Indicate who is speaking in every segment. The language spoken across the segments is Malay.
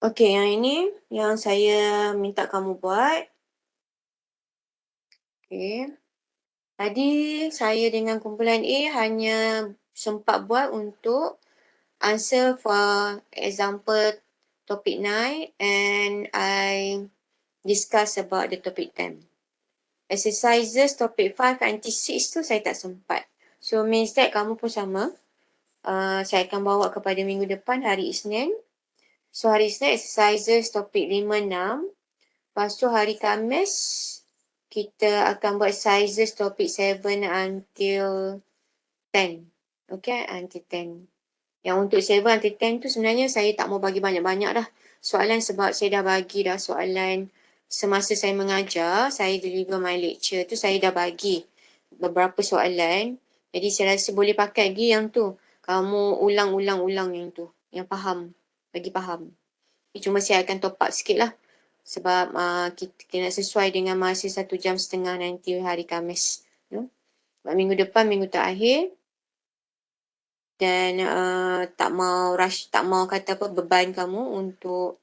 Speaker 1: Okey, yang ini yang saya minta kamu buat. Okey. Tadi saya dengan kumpulan A hanya sempat buat untuk answer for example topic 9 and I discuss about the topic 10. Exercises topic 5 until 6 tu saya tak sempat. So means that kamu pun sama. Saya akan bawa kepada minggu depan hari Isnin. So hari Isnin exercises topik 5, 6. Lepas tu hari Khamis kita akan buat exercises topik 7 until 10. Okay, until 10. Yang untuk 7 until 10 tu sebenarnya saya tak mau bagi banyak-banyak dah soalan sebab saya dah bagi dah soalan semasa saya mengajar, saya deliver my lecture tu saya dah bagi beberapa soalan. Jadi saya rasa boleh pakai lagi yang tu. Kamu ulang-ulang yang tu. Yang faham. Bagi faham. Cuma saya akan top up sikit lah. Sebab kita nak sesuai dengan masa 1.5 jam nanti hari Khamis. Sebab minggu depan, minggu terakhir. Dan tak mau rush, tak mau kata apa beban kamu untuk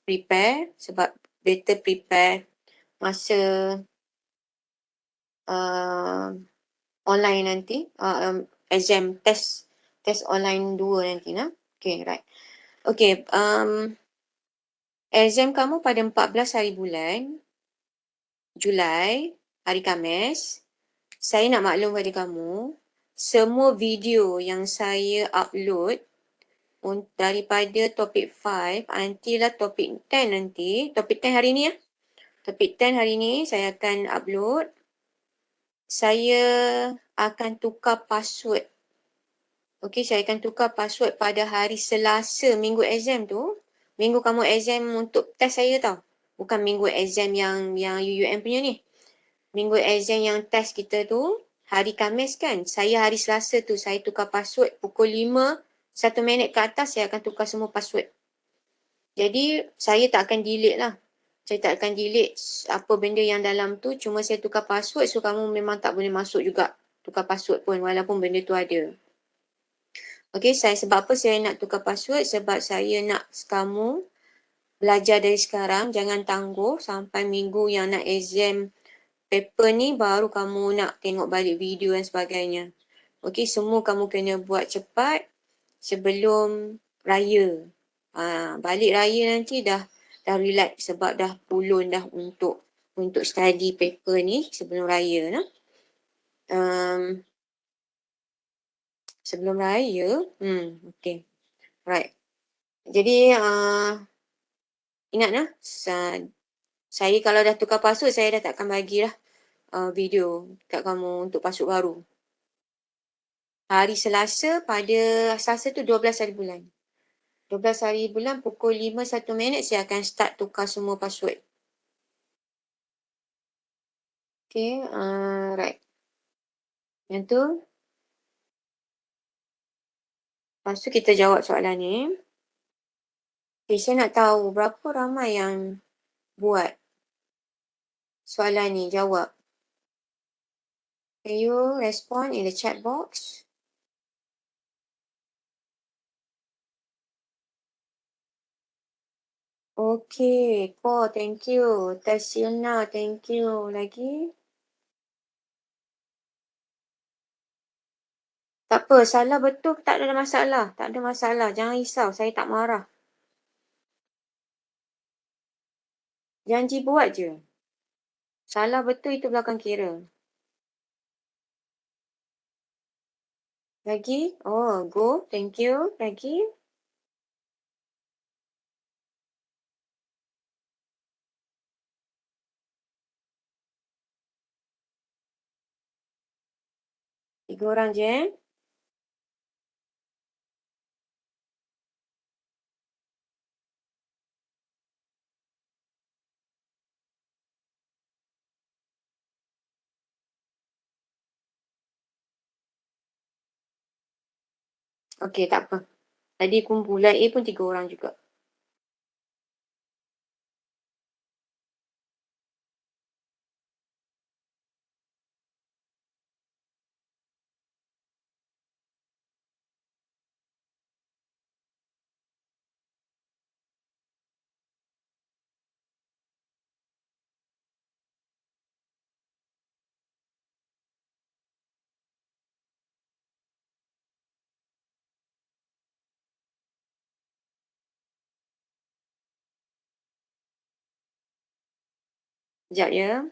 Speaker 1: prepare. Sebab better prepare masa online nanti. Exam test online 2 nanti. Okay, right. Okay, exam kamu pada 14 hari bulan Julai, hari Khamis. Saya nak maklum pada kamu, semua video yang saya upload daripada topik 5 until topik 10 nanti, topik 10 hari ni ya. Topik 10 hari ni saya akan upload. Saya akan tukar password. Okey, saya akan tukar password pada hari Selasa minggu exam tu. Minggu kamu exam untuk test saya tau. Bukan minggu exam yang UUM punya ni. Minggu exam yang test kita tu, hari Khamis kan. Saya hari Selasa tu, saya tukar password pukul 5, 1 minit ke atas saya akan tukar semua password. Jadi, saya tak akan delete lah. Saya tak akan delete apa benda yang dalam tu, cuma saya tukar password, so kamu memang tak boleh masuk juga tukar password pun, walaupun benda tu ada. Okey, sebab apa saya nak tukar password? Sebab saya nak kamu belajar dari sekarang, jangan tangguh sampai minggu yang nak exam paper ni baru kamu nak tengok balik video dan sebagainya. Okey, semua kamu kena buat cepat sebelum raya. Balik raya nanti dah relax sebab dah pulun dah untuk study paper ni sebelum raya. Sebelum raya, okey. Right. Jadi, ingat saya kalau dah tukar password, saya dah takkan bagi lah video kat kamu untuk password baru. Hari Selasa pada Selasa tu 12 hari bulan. 12 hari bulan pukul 5 1 minit saya akan start tukar semua password. Okay, right. Yang tu. Lepas tu kita jawab soalan ni. Okay, saya nak tahu berapa ramai yang buat soalan ni, jawab. Can you respond in the chat box? Okay, Paul, thank you. Tasiana, thank you. Lagi? Tak apa, salah betul tak ada masalah. Tak ada masalah, jangan risau, saya tak marah. Janji buat je. Salah betul itu belakang kira. Lagi? Oh, go. Thank you. Lagi? Tiga orang je. Okey, tak apa. Tadi kumpulan A pun 3 orang juga. Sekejap ya.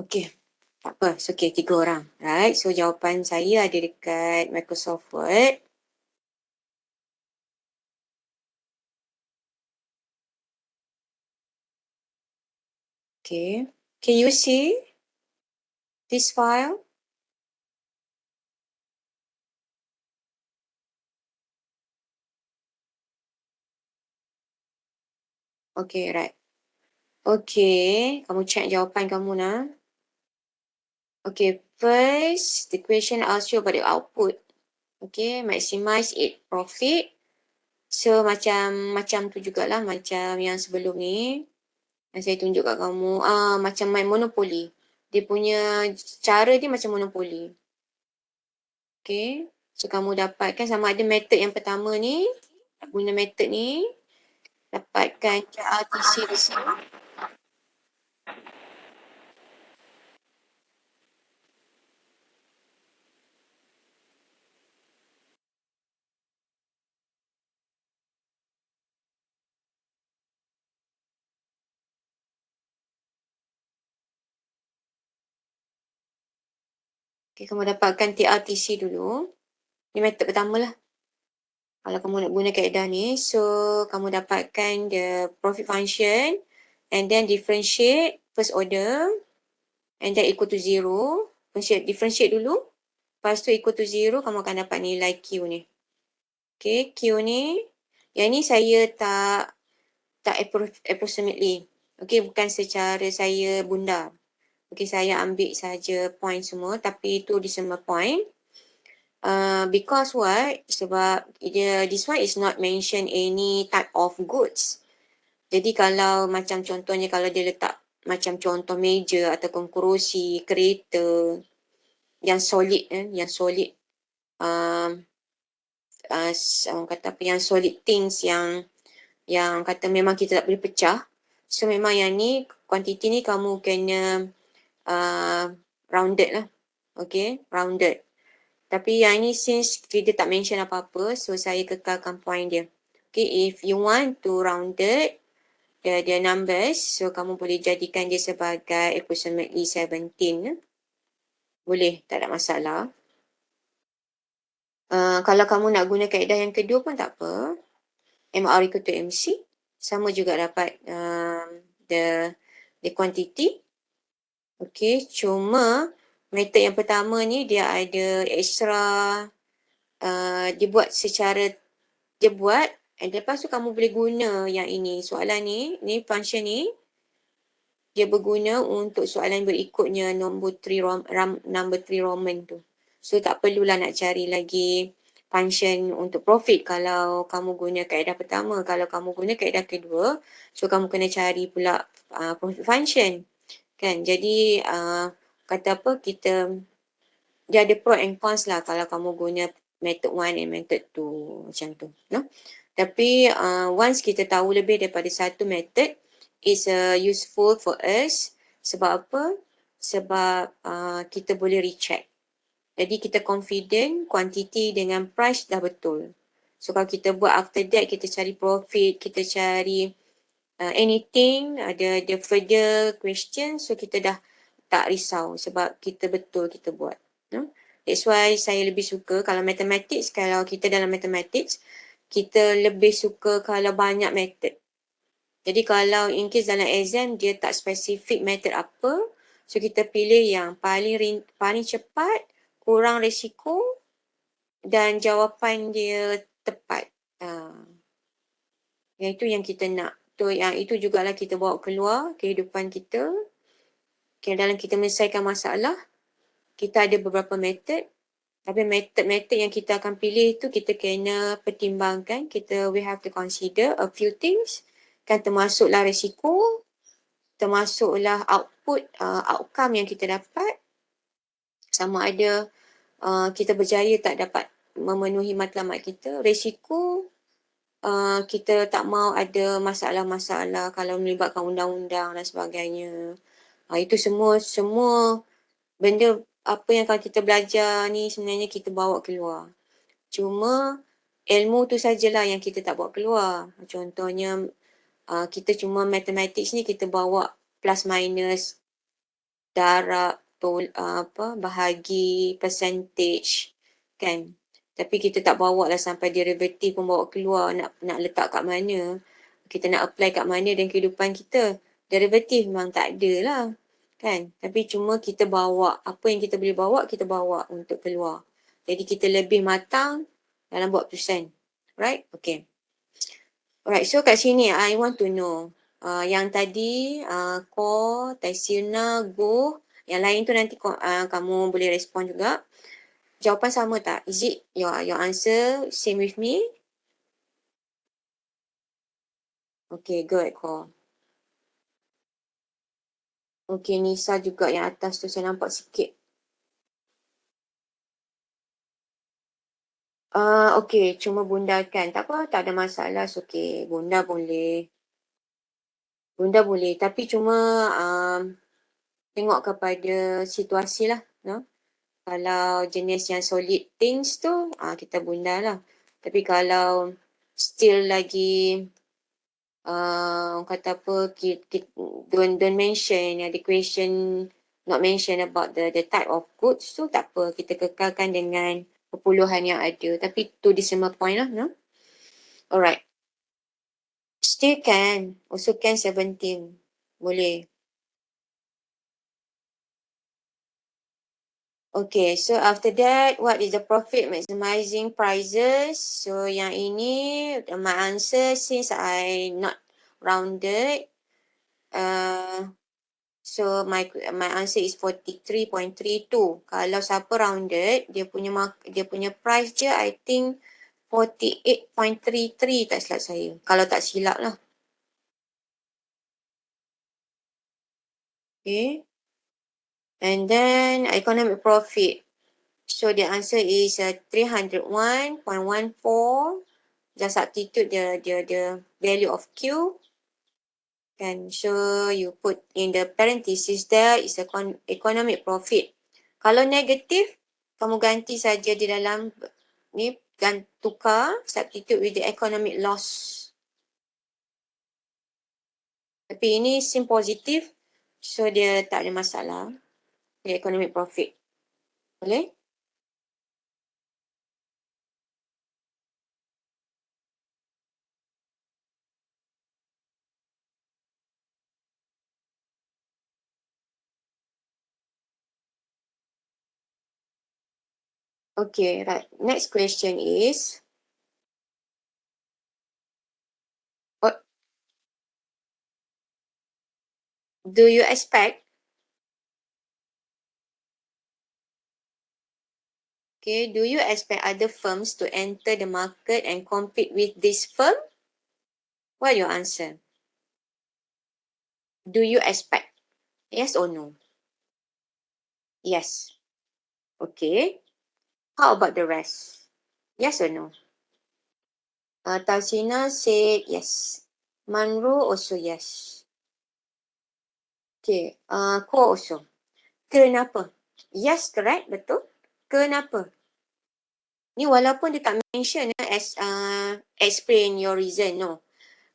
Speaker 1: Okey, tak apa. So, okey, 3 orang. Right, so jawapan saya ada dekat Microsoft Word. Okay, can you see this file? Okay, right. Okay, kamu check jawapan kamu nak. Okay, first the question asks you about the output. Okay, maximize it profit. So macam tu jugalah macam yang sebelum ni. Yang saya tunjuk kat kamu. Macam main Monopoly. Dia punya cara dia macam Monopoly. Okay, so kamu dapatkan sama ada method yang pertama ni, guna method ni, dapatkan RTC di sini. Okay, kamu dapatkan TRTC dulu. Ni method pertama lah. Kalau kamu nak guna kaedah ni, so kamu dapatkan the profit function and then differentiate first order and then equal to 0. Differentiate dulu. Lepas tu equal to 0, kamu akan dapat nilai Q ni. Okay, Q ni. Yang ni saya tak approximately. Okay, bukan secara saya bundar. Okay, saya ambil saja point semua tapi itu decimal point. Because what? Sebab this one is not mention any type of goods. Jadi kalau macam contohnya kalau dia letak macam contoh meja ataupun kerusi, kereta yang solid yang solid um, orang kata apa yang solid things yang kata memang kita tak boleh pecah. So memang yang ni kuantiti ni kamu kena rounded lah. Okay, rounded. Tapi yang ni since dia tak mention apa-apa, so saya kekalkan point dia. Okay, if you want to rounded the numbers, so kamu boleh jadikan dia sebagai approximately 17. Boleh, tak ada masalah. Kalau kamu nak guna kaedah yang kedua pun tak apa. MR equal to MC. Sama juga dapat the quantity. Okay, cuma method yang pertama ni dia ada extra, dia buat secara, dia buat, and lepas tu kamu boleh guna yang ini. Soalan ni function ni, dia berguna untuk soalan berikutnya nombor 3 Roman tu. So tak perlulah nak cari lagi function untuk profit kalau kamu guna kaedah pertama. Kalau kamu guna kaedah kedua, so kamu kena cari pula profit function. Kan? Jadi kata apa, dia ada pro and cons lah kalau kamu guna method 1 and method 2 macam tu. No? Tapi once kita tahu lebih daripada satu method, is useful for us. Sebab apa? Sebab kita boleh recheck. Jadi kita confident quantity dengan price dah betul. So kalau kita buat after that, kita cari profit, kita cari anything, ada further question, so kita dah tak risau sebab kita betul kita buat. No? That's why saya lebih suka kalau mathematics, kalau kita dalam mathematics, kita lebih suka kalau banyak method. Jadi kalau in case dalam exam dia tak spesifik method apa, so kita pilih yang paling cepat, kurang risiko dan jawapan dia tepat. Yang itu yang kita nak. Yang itu jugalah kita bawa keluar kehidupan kita. Dalam kita menyelesaikan masalah, kita ada beberapa method. Tapi method yang kita akan pilih itu kita kena pertimbangkan. We have to consider a few things. Kan termasuklah risiko, termasuklah outcome yang kita dapat. Sama ada kita berjaya tak dapat memenuhi matlamat kita. Risiko, kita tak mau ada masalah-masalah kalau melibatkan undang-undang dan sebagainya. Itu semua benda apa yang kalau kita belajar ni sebenarnya kita bawa keluar. Cuma ilmu tu sajalah yang kita tak bawa keluar. Contohnya kita cuma mathematics ni kita bawa plus minus, darab, bahagi, percentage, kan. Tapi kita tak bawa lah sampai derivative pun bawa keluar, nak letak kat mana, kita nak apply kat mana dalam kehidupan kita. Derivative memang tak ada lah, kan. Tapi cuma kita bawa, apa yang kita boleh bawa, kita bawa untuk keluar. Jadi kita lebih matang dalam buat tulisan. Right? Okay. Alright, so kat sini I want to know. Yang tadi, Ko, Taisirna, Go, yang lain tu nanti kamu boleh respon juga. Jawapan sama tak? Is it your answer same with me? Okay, good, Ko. Okay, Nisa juga yang atas tu saya nampak sikit. Okay, cuma bunda kan. Tak apa, tak ada masalah. Okay, bunda boleh. Bunda boleh. Tapi cuma tengok kepada situasi lah. No? Kalau jenis yang solid things tu, kita bunda lah. Tapi kalau still lagi, orang kata apa, don't mention, the question not mention about the type of goods tu, tak apa. Kita kekalkan dengan perpuluhan yang ada. Tapi to decimal point lah, no? Alright. Still can. Also can 17. Boleh. Okay, so after that, what is the profit maximizing prices? So yang ini, my answer since I not rounded, so my answer is 43.32. Kalau siapa rounded, dia punya price je, I think 48.33 tak silap saya. Kalau tak silap lah. Okay. And then economic profit. So the answer is 301.14. Just substitute the value of Q. Kan, so you put in the parenthesis there is economic profit. Kalau negatif, kamu ganti saja di dalam ni, tukar, substitute with the economic loss. Tapi ini sim positif, so dia tak ada masalah. Dia economic profit. Boleh? Okay, right. Next question is, what do you expect? Okay, do you expect other firms to enter the market and compete with this firm? What your answer? Do you expect? Yes or no? Yes. Okay. How about the rest? Yes or no? Tarsina said yes. Manru also yes. Okay. Ko also. Kenapa? Yes, correct. Betul. Kenapa? Ni walaupun dia tak mention as explain your reason. No.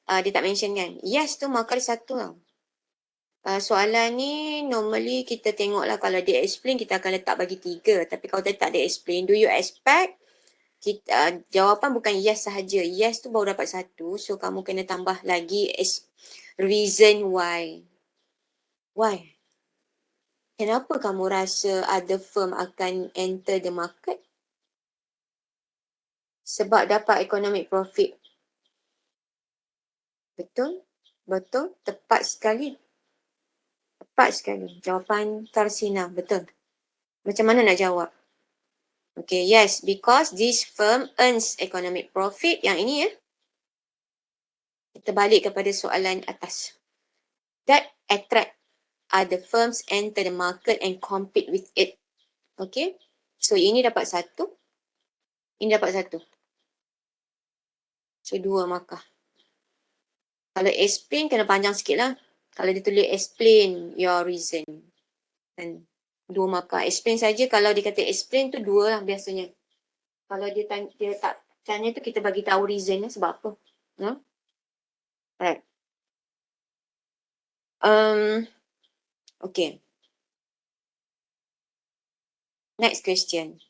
Speaker 1: Dia tak mention kan. Yes tu markah satu tau. Soalan ni normally kita tengoklah kalau dia explain kita akan letak bagi 3. Tapi kalau dia tak ada explain, do you expect? Jawapan bukan yes sahaja. Yes tu baru dapat 1. So kamu kena tambah lagi reason why. Why? Kenapa kamu rasa other firm akan enter the market? Sebab dapat economic profit. Betul? Betul? Tepat sekali. Tepat sekali. Jawapan Tarsina. Betul. Macam mana nak jawab? Okay, yes. Because this firm earns economic profit. Yang ini ya. Kita balik kepada soalan atas. That attract other firms enter the market and compete with it. Okay. So ini dapat 1. Ini dapat 1. So 2 markah. Kalau explain kena panjang sikit lah. Kalau dia tulis explain your reason. Kan? 2 markah. Explain saja, kalau dia kata explain tu 2 lah biasanya. Kalau dia tak tanya tu, kita bagi tahu reason sebab apa. No? Right. Okay. Next question.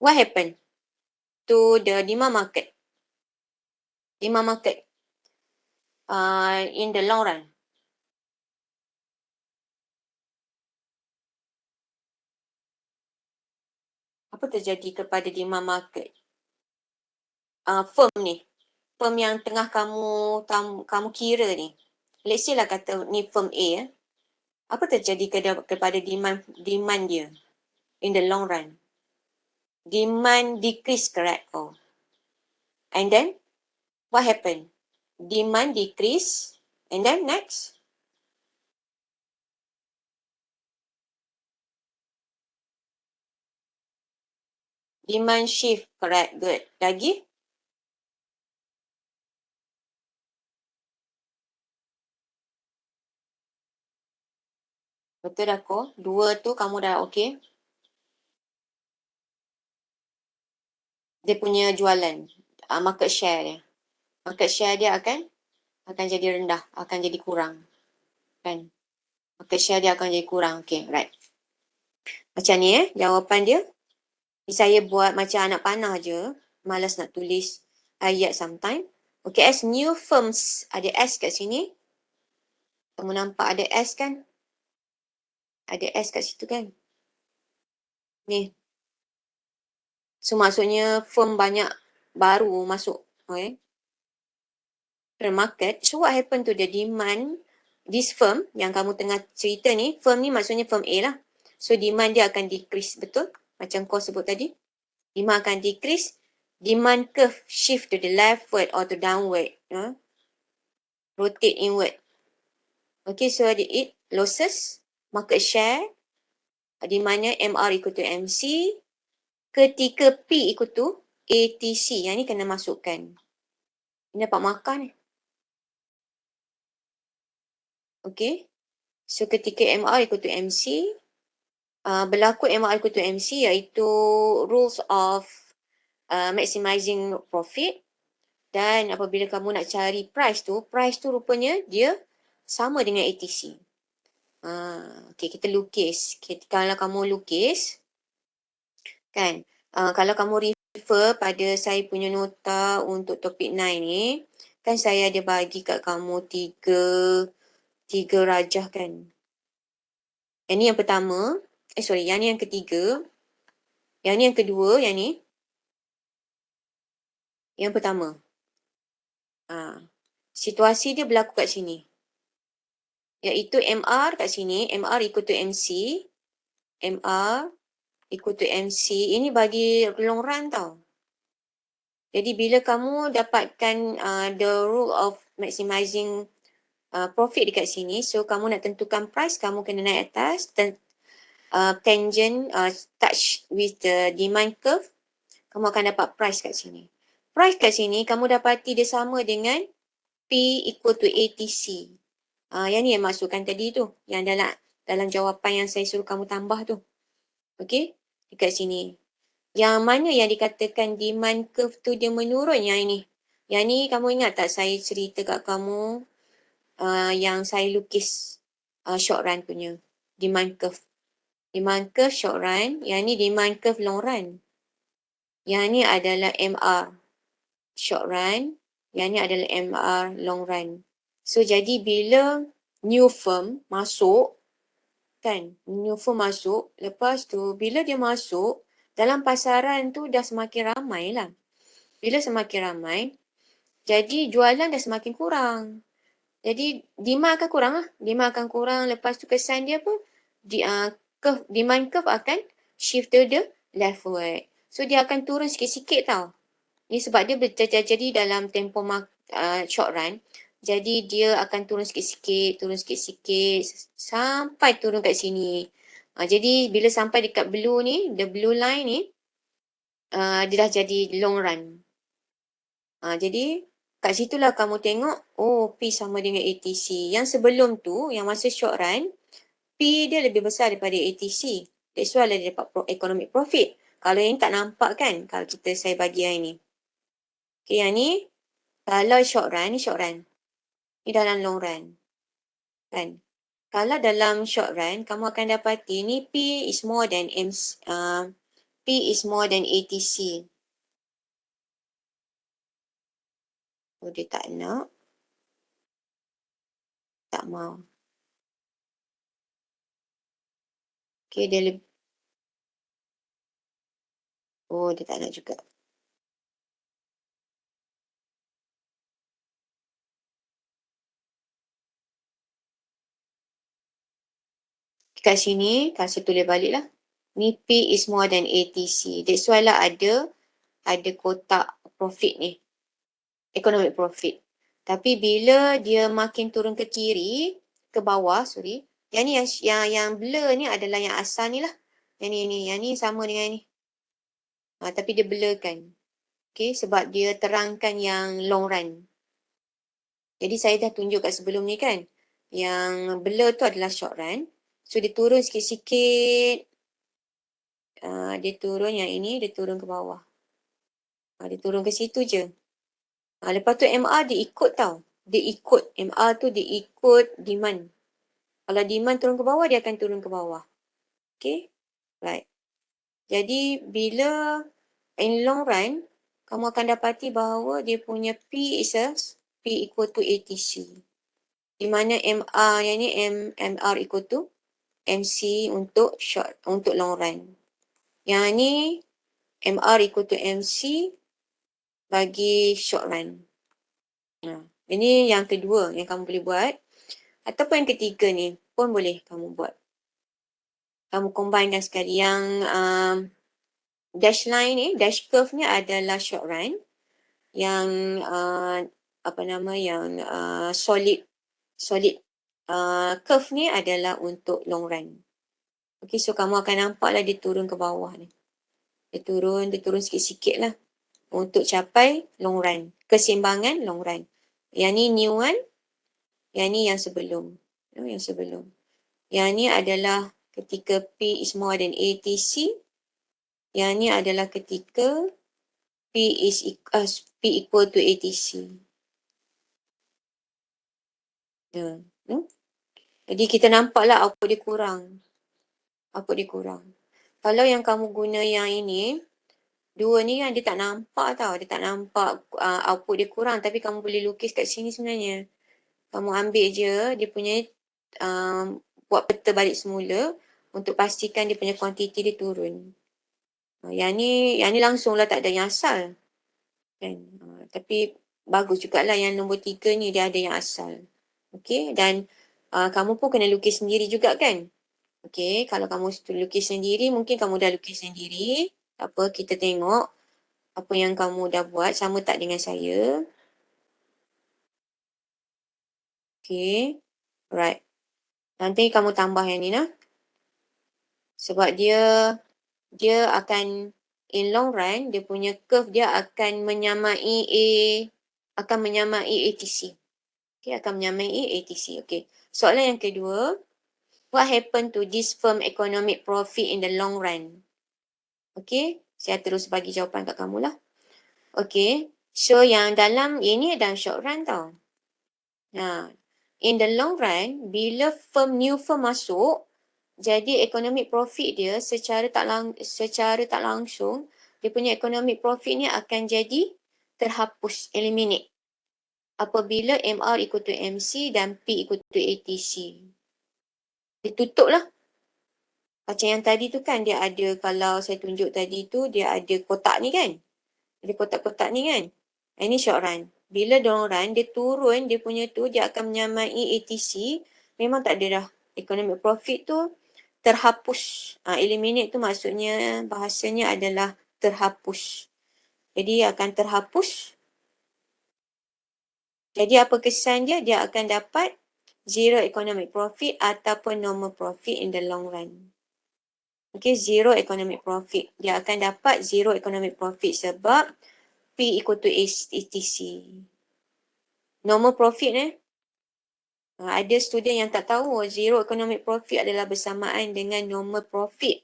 Speaker 1: What happened to the demand market? Demand market in the long run. Apa terjadi kepada demand market? Firm ni. Firm yang tengah kamu kira ni. Let's say lah kata ni firm A. Apa terjadi kepada demand dia in the long run? Demand decrease, correct? Oh. And then, what happened? Demand decrease, and then next? Demand shift, correct, good. Lagi? Betul dah kau? 2 tu kamu dah okay? Dia punya jualan, market share dia. Market share dia akan jadi rendah, akan jadi kurang. Kan? Market share dia akan jadi kurang. Okay, right. Macam ni jawapan dia. Saya buat macam anak panah je. Malas nak tulis ayat sometime. Okay, as new firms, ada S kat sini. Kamu nampak ada S kan? Ada S kat situ kan? Ni. So, maksudnya firm banyak baru masuk. Okay. The market. So, what happened to the demand? This firm yang kamu tengah cerita ni, firm ni maksudnya firm A lah. So, demand dia akan decrease, betul? Macam kau sebut tadi. Demand akan decrease. Demand curve shift to the leftward or to downward. Rotate inward. Okay, so it losses, market share, di mana MR equal to MC, ketika P equal to ATC. Yang ni kena masukkan. Ini dapat markah ni. Okay. So, ketika MR equal to MC, berlaku MR equal to MC iaitu rules of maximizing profit. Dan apabila kamu nak cari price tu rupanya dia sama dengan ATC. Okay, kita lukis. Kalau kamu lukis, kan, kalau kamu refer pada saya punya nota untuk topik 9 ni, kan saya ada bagi kat kamu tiga rajah kan. Yang ni yang pertama, yang ni yang ketiga, yang ni yang kedua, yang ni yang pertama. Situasi dia berlaku kat sini. Iaitu MR kat sini, MR equal to MC. MR equal to MC. Ini bagi long run tau. Jadi bila kamu dapatkan the rule of maximizing profit dekat sini, so kamu nak tentukan price, kamu kena naik atas, tangent touch with the demand curve, kamu akan dapat price kat sini. Price kat sini, kamu dapati dia sama dengan P equal to ATC. Yang ni yang masukkan tadi tu. Yang dalam jawapan yang saya suruh kamu tambah tu. Okay? Dekat sini. Yang mana yang dikatakan demand curve tu dia menurun, yang ini. Yang ni kamu ingat tak saya cerita kat kamu yang saya lukis short run punya. Demand curve. Demand curve short run. Yang ni demand curve long run. Yang ni adalah MR short run. Yang ni adalah MR long run. So, jadi bila new firm masuk, kan, new firm masuk, lepas tu bila dia masuk, dalam pasaran tu dah semakin ramai lah. Bila semakin ramai, jadi jualan dah semakin kurang. Jadi demand akan kurang lah. Demand akan kurang, lepas tu kesan dia apa? Demand curve akan shift to the leftward. So, dia akan turun sikit-sikit tau. Ni sebab dia terjadi dalam tempoh short run. Jadi dia akan turun sikit-sikit sampai turun kat sini. Jadi bila sampai dekat blue ni, the blue line ni, dia dah jadi long run. Jadi kat situlah kamu tengok, oh P sama dengan ATC. Yang sebelum tu, yang masa short run, P dia lebih besar daripada ATC. That's why dia dapat economic profit. Kalau yang tak nampak kan, kalau saya bagi yang ni. Okay, yang ni, kalau short run, ni short run. Ni dalam long run. Kan? Kalau dalam short run, kamu akan dapati ni P is more than P is more than ATC. Oh, dia tak nak. Tak mau. Okay, dia lebih. Oh, dia tak nak juga. Kat sini, kalau saya tulis balik lah. Ni P is more than ATC. That's why lah ada kotak profit ni. Economic profit. Tapi bila dia makin turun ke kiri, ke bawah, sorry. Yang ni yang blur ni adalah yang asal ni lah. Yang ni sama dengan ni. Tapi dia blur kan. Okay, sebab dia terangkan yang long run. Jadi saya dah tunjuk kat sebelum ni kan. Yang blur tu adalah short run. So dia turun sikit-sikit. Dia turun yang ini, dia turun ke bawah. Dia turun ke situ je. Lepas tu MR dia ikut tau. Dia ikut. MR tu dia ikut demand. Kalau demand turun ke bawah, dia akan turun ke bawah. Okay? Right. Jadi bila in long run, kamu akan dapati bahawa dia punya P is P equal to ATC. Di mana MR yang ni MR equal to MC untuk long run. Yang ni MR equal to MC bagi short run. Ini yang kedua yang kamu boleh buat. Ataupun yang ketiga ni pun boleh kamu buat. Kamu combinekan sekali. Yang dash line ni, dash curve ni adalah short run. Yang solid curve ni adalah untuk long run. Okay, so kamu akan nampaklah dia turun ke bawah ni. Dia turun sikit-sikit lah. Untuk capai long run. Keseimbangan long run. Yang ni new one. Yang ni yang sebelum. Yang sebelum. Yang ni adalah ketika P is more than ATC. Yang ni adalah ketika P equal to ATC. Jadi kita nampaklah output dia kurang. Kalau yang kamu guna yang ini, dua ni yang dia tak nampak tau. Dia tak nampak output dia kurang. Tapi kamu boleh lukis kat sini sebenarnya. Kamu ambil je dia punya, buat peta balik semula untuk pastikan dia punya kuantiti dia turun. Yang ni langsunglah tak ada yang asal. Kan? Tapi bagus jugalah yang nombor 3 ni dia ada yang asal. Okay, dan kamu pun kena lukis sendiri juga kan. Okay, kalau kamu lukis sendiri, mungkin kamu dah lukis sendiri. Tak apa, kita tengok apa yang kamu dah buat sama tak dengan saya. Okay, right. Nanti kamu tambah yang ni lah. Sebab dia akan in long run, dia punya curve dia akan menyamai ATC. Okay, akan menyamai ATC. Okay. Soalan yang kedua, what happened to this firm economic profit in the long run? Okay, saya terus bagi jawapan kat kamu lah. Okay, so yang dalam ini dalam short run tau. In the long run, bila new firm masuk, jadi economic profit dia secara tak langsung, dia punya economic profit ni akan jadi terhapus, eliminate. Apabila MR equal to MC dan P equal to ATC. Ditutup lah. Macam yang tadi tu kan dia ada, kalau saya tunjuk tadi tu dia ada kotak ni kan. Ada kotak-kotak ni kan. Ini short run. Bila long run dia turun dia punya tu dia akan menyamai ATC. Memang tak ada dah. Economic profit tu terhapus. Eliminate tu maksudnya bahasanya adalah terhapus. Jadi akan terhapus. Jadi apa kesan dia? Dia akan dapat zero economic profit ataupun normal profit in the long run. Okay, zero economic profit. Dia akan dapat zero economic profit sebab P equal to ATC. Normal profit ada student yang tak tahu zero economic profit adalah bersamaan dengan normal profit.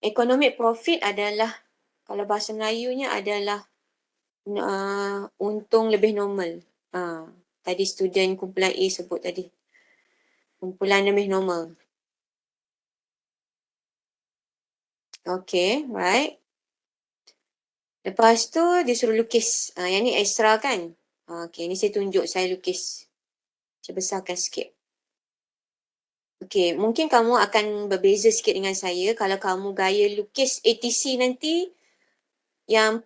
Speaker 1: Economic profit adalah, kalau bahasa Melayunya adalah untung lebih normal. Tadi student kumpulan A sebut tadi. Kumpulan lebih normal. Okay, right. Lepas tu dia suruh lukis. Yang ni extra kan? Okay, ni saya tunjuk saya lukis. Saya besarkan sikit. Okay, mungkin kamu akan berbeza sikit dengan saya kalau kamu gaya lukis ATC nanti yang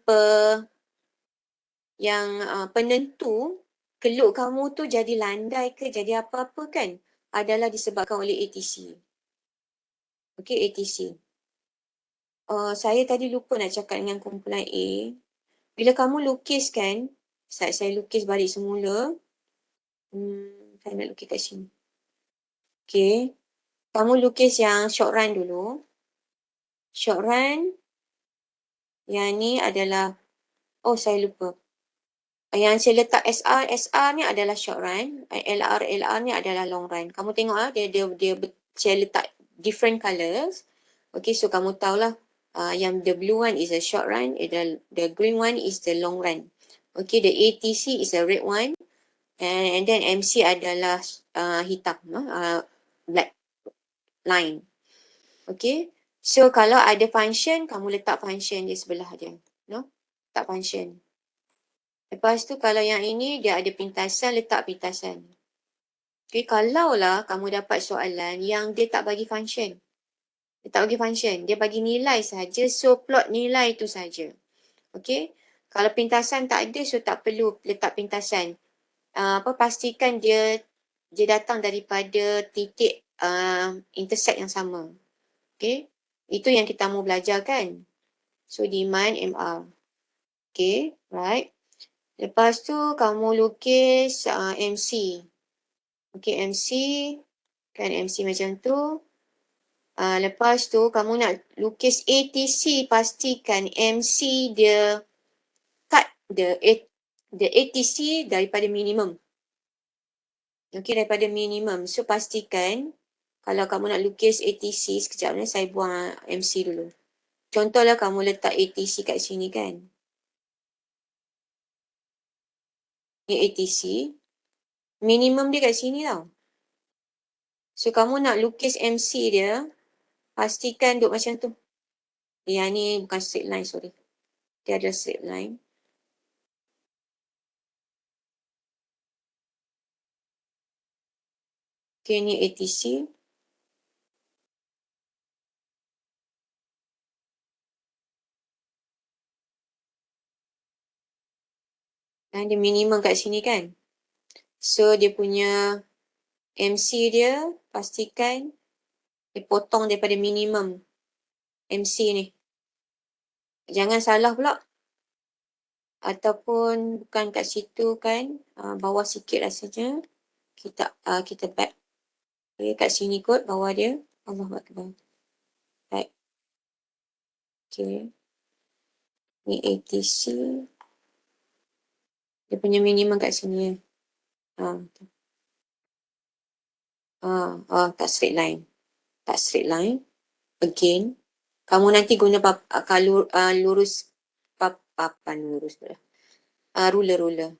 Speaker 1: penentu keluk kamu tu jadi landai ke jadi apa-apa kan adalah disebabkan oleh ATC. Okay, ATC. Saya tadi lupa nak cakap dengan kumpulan A. Bila kamu lukis kan, saat saya lukis balik semula, saya nak lukis kat sini. Okay, kamu lukis yang short run dulu. Short run, yang ni adalah, saya lupa. Yang saya letak SR ni adalah short run, LR ni adalah long run. Kamu tengok dia saya letak different colours. Okay, so kamu tahulah yang the blue one is a short run, the green one is the long run. Okay, the ATC is a red one, and then MC adalah hitam, black line. Okay, so kalau ada function, kamu letak function di sebelah dia. Letak function. Lepas tu kalau yang ini dia ada pintasan, letak pintasan. Okay, kalaulah kamu dapat soalan yang dia tak bagi function. Dia tak bagi function, dia bagi nilai saja, so plot nilai tu saja. Okay, kalau pintasan tak ada, so tak perlu letak pintasan. Pastikan dia datang daripada titik intersect yang sama. Okay, itu yang kita mau belajar kan. So demand MR. Okay, right. Lepas tu kamu lukis MC. Okay, MC. Kan MC macam tu. Lepas tu kamu nak lukis ATC, pastikan MC dia cut the ATC daripada minimum. Okay, daripada minimum. So pastikan kalau kamu nak lukis ATC, sekejap ni saya buang MC dulu. Contohlah kamu letak ATC kat sini kan. Ni ATC. Minimum dia kat sini tau. So kamu nak lukis MC dia, pastikan duduk macam tu. Yang ni bukan straight line, sorry. Dia ada straight line. Okay, ni ATC. Dan dia minimum kat sini kan. So dia punya MC dia, pastikan dia potong daripada minimum MC ni. Jangan salah pula. Ataupun bukan kat situ kan, bawah sikit rasanya. Kita back. Okay, kat sini kot bawah dia. Allahuakbar. Back. Okay. Ni ATC. Dia punya minimum kat sini. Tak straight line. Tak straight line. Again. Kamu nanti guna lurus papan lurus. Ruler.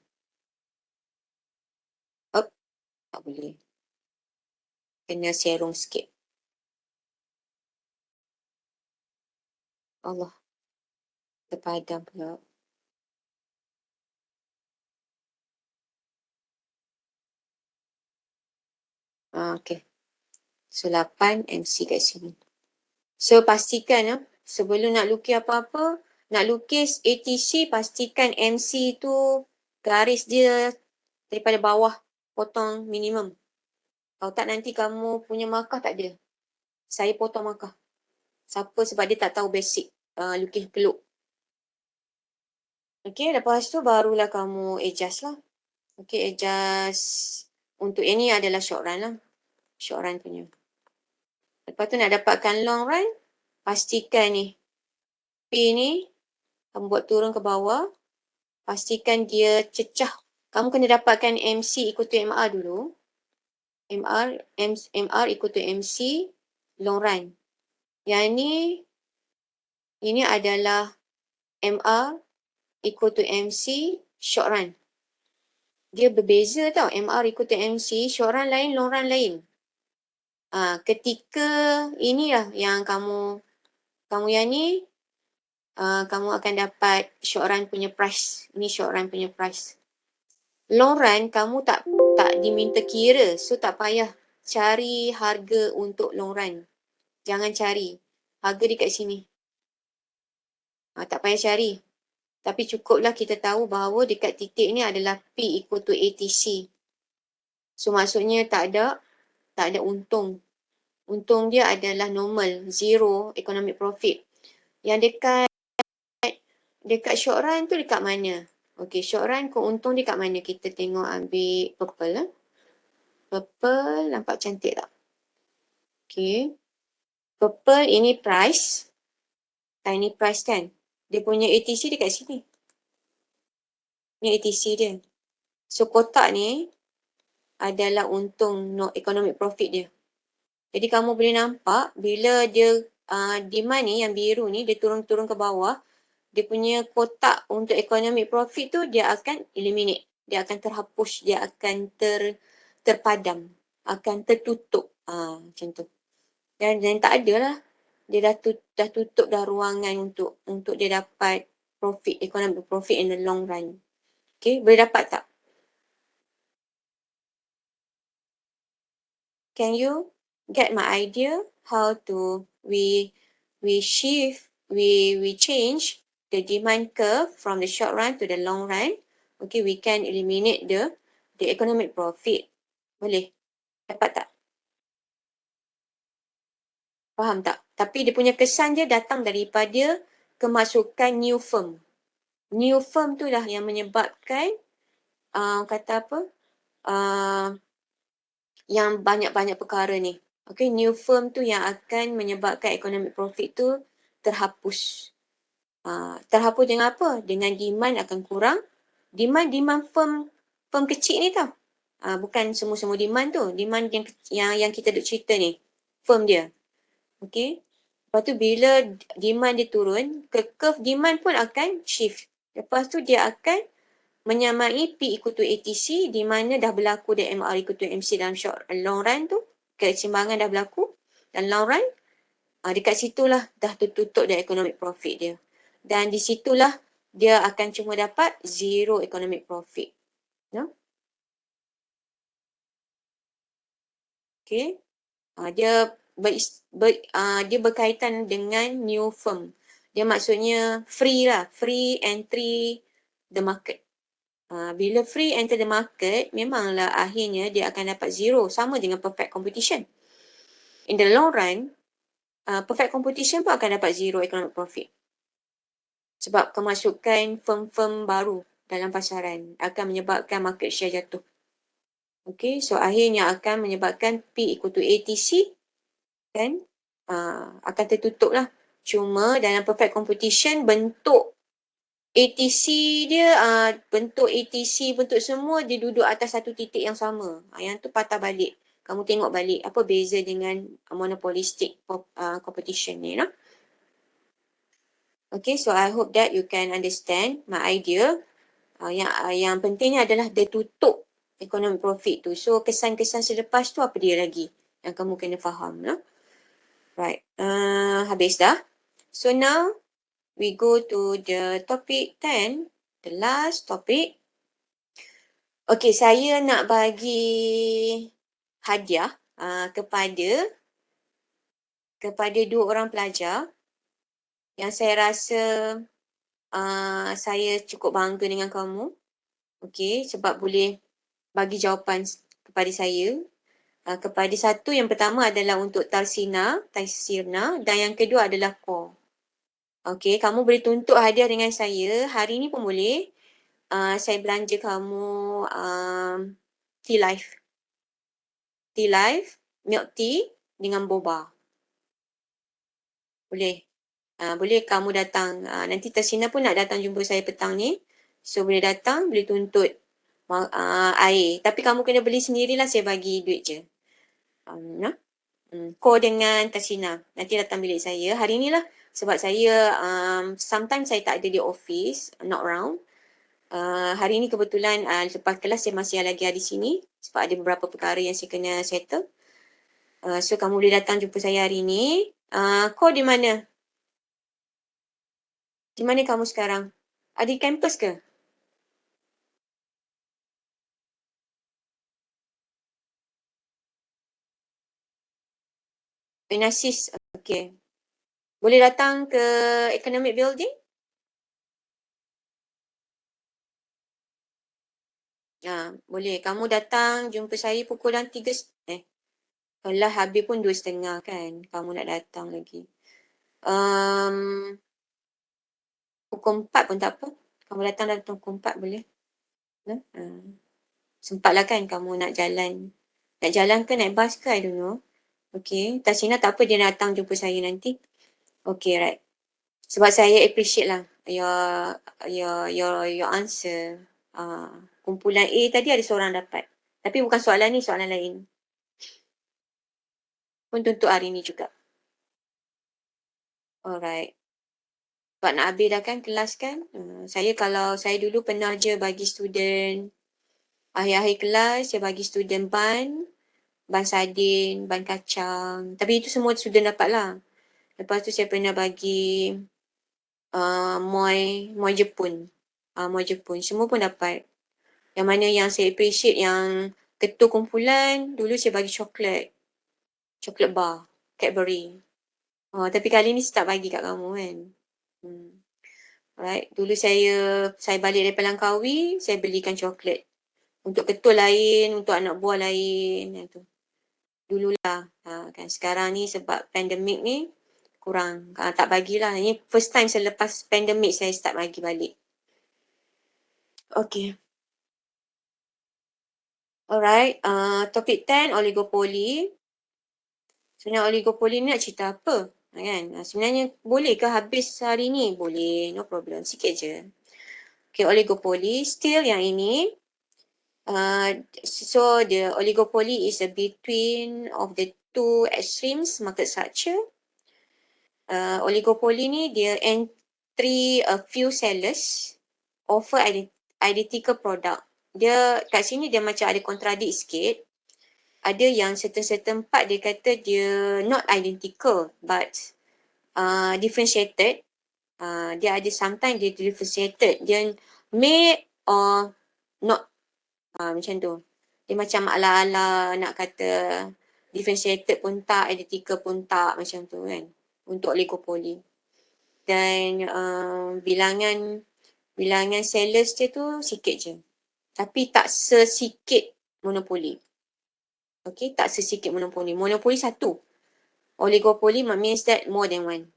Speaker 1: Tak boleh. Kena serong sikit. Allah. Terpadam pula. Okay. So 8 MC kat sini. So pastikan sebelum nak lukis apa-apa, nak lukis ATC, pastikan MC tu garis dia daripada bawah potong minimum. Kalau tak nanti kamu punya markah tak ada. Saya potong markah. Siapa sebab dia tak tahu basic lukis peluk. Okay, lepas tu barulah kamu adjust lah. Okay, adjust. Untuk ini adalah short run lah. Short run punya. Lepas tu nak dapatkan long run, pastikan ni P ni kamu buat turun ke bawah. pastikan dia cecah. Kamu kena dapatkan MC ikut to MR dulu. MR ikut to MC long run. Yang ini adalah MR ikut to MC short run. Dia berbeza tau. MR ikut to MC, short run lain, long run lain. Ketika inilah yang kamu yang ni, kamu akan dapat short run punya price. Ini short run punya price. Long run kamu tak diminta kira, so tak payah cari harga untuk long run. Jangan cari. Harga dekat sini. Tak payah cari. Tapi cukuplah kita tahu bahawa dekat titik ni adalah P equal to ATC. So maksudnya tak ada untung. Untung dia adalah normal, zero economic profit. Yang dekat short run tu dekat mana? Okay, short run keuntung dekat mana? Kita tengok ambil purple. Purple nampak cantik tak? Okay. Purple ini price. Ini price kan? Dia punya ATC dekat sini. Ni ATC dia. So kotak ni adalah untung economic profit dia. Jadi kamu boleh nampak bila dia demand ni yang biru ni dia turun-turun ke bawah, dia punya kotak untuk economic profit tu dia akan eliminate, dia akan terhapus, dia akan terpadam, akan tertutup, macam tu. Dan tak ada lah, dia dah tutup dah ruangan untuk dia dapat profit, economic profit in the long run. Okay, boleh dapat tak? Can you get my idea how to we change the demand curve from the short run to the long run? Okay, we can eliminate the economic profit. Boleh? Dapat tak? Faham tak? Tapi dia punya kesan dia datang daripada kemasukan new firm. New firm tu lah yang menyebabkan kata apa? Yang banyak-banyak perkara ni. Okay, new firm tu yang akan menyebabkan economic profit tu terhapus. Terhapus dengan apa? Dengan demand akan kurang. Demand firm kecil ni tau. Bukan semua-semua demand tu. Demand yang kita duk cerita ni. Firm dia. Okay. Lepas tu bila demand dia turun, curve demand pun akan shift. Lepas tu dia akan menyamai P equal to ATC di mana dah berlaku dia MR equal to MC dalam long run tu. Keseimbangan dah berlaku. Dan long run, dekat situlah dah tertutup dia economic profit dia. Dan di situlah dia akan cuma dapat zero economic profit. No? Okay. Dia berkaitan dengan new firm. Dia maksudnya free lah. Free entry the market. Bila free enter the market, memanglah akhirnya dia akan dapat zero. Sama dengan perfect competition. In the long run, perfect competition pun akan dapat zero economic profit. Sebab kemasukan firm-firm baru dalam pasaran akan menyebabkan market share jatuh. Okay, so akhirnya akan menyebabkan P equal to ATC kan? Akan tertutup lah. Cuma dalam perfect competition bentuk ATC dia, bentuk ATC, bentuk semua dia duduk atas satu titik yang sama. Yang tu patah balik. Kamu tengok balik apa beza dengan monopolistic competition ni. No? Okay, so I hope that you can understand my idea. Yang pentingnya adalah dia tutup economic profit tu. So kesan-kesan selepas tu apa dia lagi yang kamu kena faham. No? Right, habis dah. So now we go to the topic 10, the last topic. Okay, saya nak bagi hadiah kepada 2 orang pelajar yang saya rasa saya cukup bangga dengan kamu. Okay, sebab boleh bagi jawapan kepada saya. Kepada satu, yang pertama adalah untuk Tarsina, dan yang kedua adalah Ko. Okay, kamu boleh tuntut hadiah dengan saya. Hari ni pun boleh. Saya belanja kamu tea life. Tea life, milk tea dengan boba. Boleh. Boleh kamu datang. Nanti Tarsina pun nak datang jumpa saya petang ni. So boleh datang, boleh tuntut air. Tapi kamu kena beli sendirilah, saya bagi duit je. Nah. Call dengan Tashina. Nanti datang bilik saya. Hari ni lah. Sebab saya, sometimes saya tak ada di office, not around. Hari ni kebetulan lepas kelas saya masih lagi ada di sini. Sebab ada beberapa perkara yang saya kena settle. So kamu boleh datang jumpa saya hari ni. Kau di mana? Di mana kamu sekarang? Ada di kampus ke? Penasis. Okay. Boleh datang ke Economic Building? Boleh. Kamu datang jumpa saya pukul 3. Kalau habis pun 2:30 kan. Kamu nak datang lagi. Pukul 4 pun tak apa. Kamu datang pukul 4 boleh. Sempatlah kan kamu nak jalan. Nak jalan ke naik bas ke? I don't know. Okay. Tashina tak apa, dia datang jumpa saya nanti. Okay, right. Sebab saya appreciate lah your answer. Kumpulan A tadi ada seorang dapat. Tapi bukan soalan ni, soalan lain. Pun untuk hari ni juga. Alright. Sebab nak habis dah kan kelas kan. Kalau saya dulu pernah je bagi student akhir-akhir kelas, saya bagi student ban sardin, ban kacang. Tapi itu semua student dapat lah. Lepas tu saya pernah bagi moi Jepun. Moi Jepun. Semua pun dapat. Yang mana yang saya appreciate yang ketua kumpulan, dulu saya bagi coklat. Coklat bar. Cadbury. Tapi kali ni saya tak bagi kat kamu kan. Alright. Dulu saya balik dari Langkawi, saya belikan coklat. Untuk ketua lain, untuk anak buah lain. Yang tu. Dululah. Kan sekarang ni sebab pandemik ni, kurang. Tak bagilah. Ini first time selepas pandemik saya start bagi balik. Okay. Alright. Topik 10, oligopoli. Sebenarnya oligopoli ni nak cerita apa? Kan? Sebenarnya boleh ke habis hari ni? Boleh. No problem. Sikit je. Okay, oligopoli. Still yang ini. So the oligopoly is a between of the two extremes market structure. Oligopoly ni dia entry a few sellers offer identical product. Dia kat sini dia macam ada contradict sikit. Ada yang certain part dia kata dia not identical but differentiated. Dia ada sometimes dia differentiated. Dia may or not. Macam tu. Dia macam ala-ala nak kata differentiated pun tak, identical pun tak, macam tu kan. Untuk oligopoli. Dan bilangan sellers dia tu sikit je. Tapi tak sesikit monopoli. Okay, tak sesikit monopoli. Monopoli satu. Oligopoli means that more than one.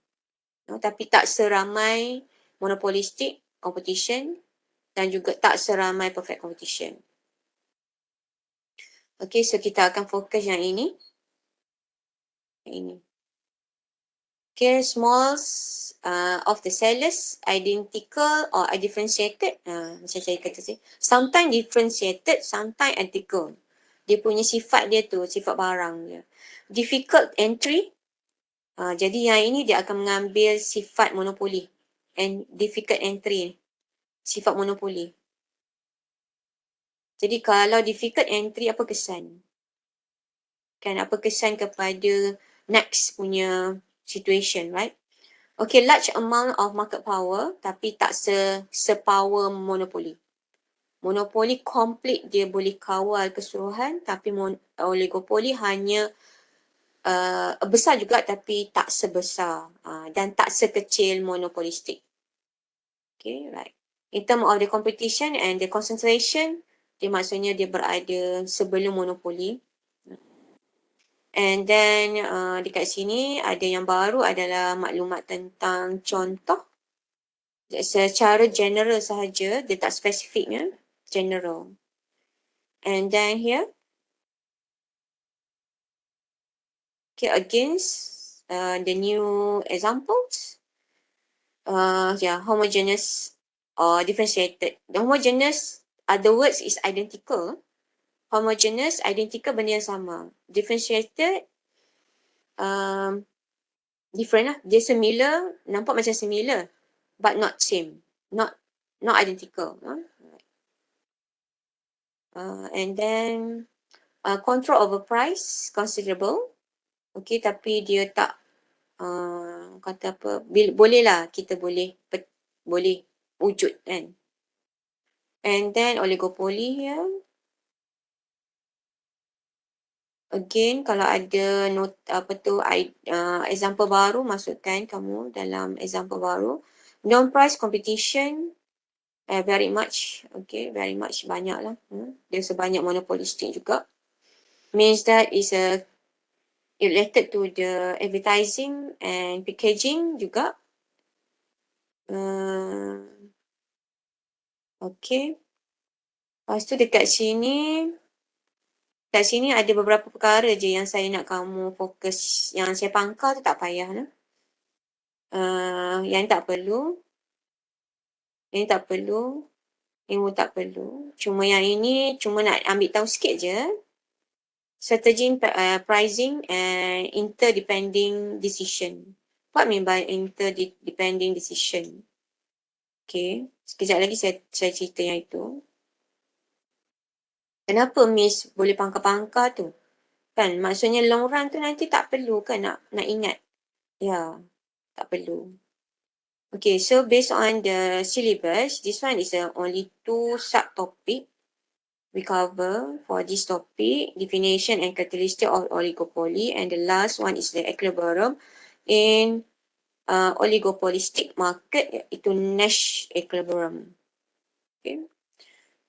Speaker 1: Tapi tak seramai monopolistic competition dan juga tak seramai perfect competition. Okay, so kita akan fokus yang ini. Ini. Okay, smalls of the sellers identical or differentiated. Macam saya kata sih. Sometimes differentiated, sometimes identical. Dia punya sifat dia tu, sifat barang dia. Difficult entry. Jadi yang ini dia akan mengambil sifat monopoli. And difficult entry. Sifat monopoli. Jadi kalau difficult entry, apa kesan? Kan apa kesan kepada next punya situation, right? Okay, large amount of market power tapi tak sepower monopoli. Monopoli complete dia boleh kawal keseluruhan tapi oligopoli hanya besar juga tapi tak sebesar dan tak sekecil monopolistic. Okay, right. In terms of the competition and the concentration, dia maksudnya dia berada sebelum monopoli. And then dekat sini ada yang baru adalah maklumat tentang contoh. Secara general sahaja, dia tak spesifiknya, general. And then here, okay, against the new examples, homogeneous or differentiated. The homogeneous, other words is identical. Homogeneous, identical, benda yang sama. Differentiated, different lah. Dia similar, nampak macam similar, but not same, not identical. And then control over price considerable. Okay, tapi dia tak kata apa, boleh lah, kita boleh wujud kan. And then oligopoly here. Again, kalau ada example baru, masukkan kamu dalam example baru. Non-price competition, very much, okay, very much banyak lah. Dia sebanyak monopolistic juga. Means that is related to the advertising and packaging juga. Okay. Lepas tu dekat sini ada beberapa perkara je yang saya nak kamu fokus. Yang saya pangkal tu tak payah lah. Yang tak perlu. Yang tak perlu. Yang tak perlu. Cuma yang ini, cuma nak ambil tahu sikit je. Strategy pricing and interdepending decision. What mean by interdepending decision? Okay. Sekejap lagi saya cerita yang itu. Kenapa Miss boleh pangkal-pangkal tu? Kan, maksudnya long run tu nanti tak perlu kan nak ingat. Ya, tak perlu. Okay, so based on the syllabus, this one is only 2 subtopic we cover for this topic, definition and characteristic of oligopoly, and the last one is the equilibrium in oligopolistic market, itu Nash equilibrium. Okay.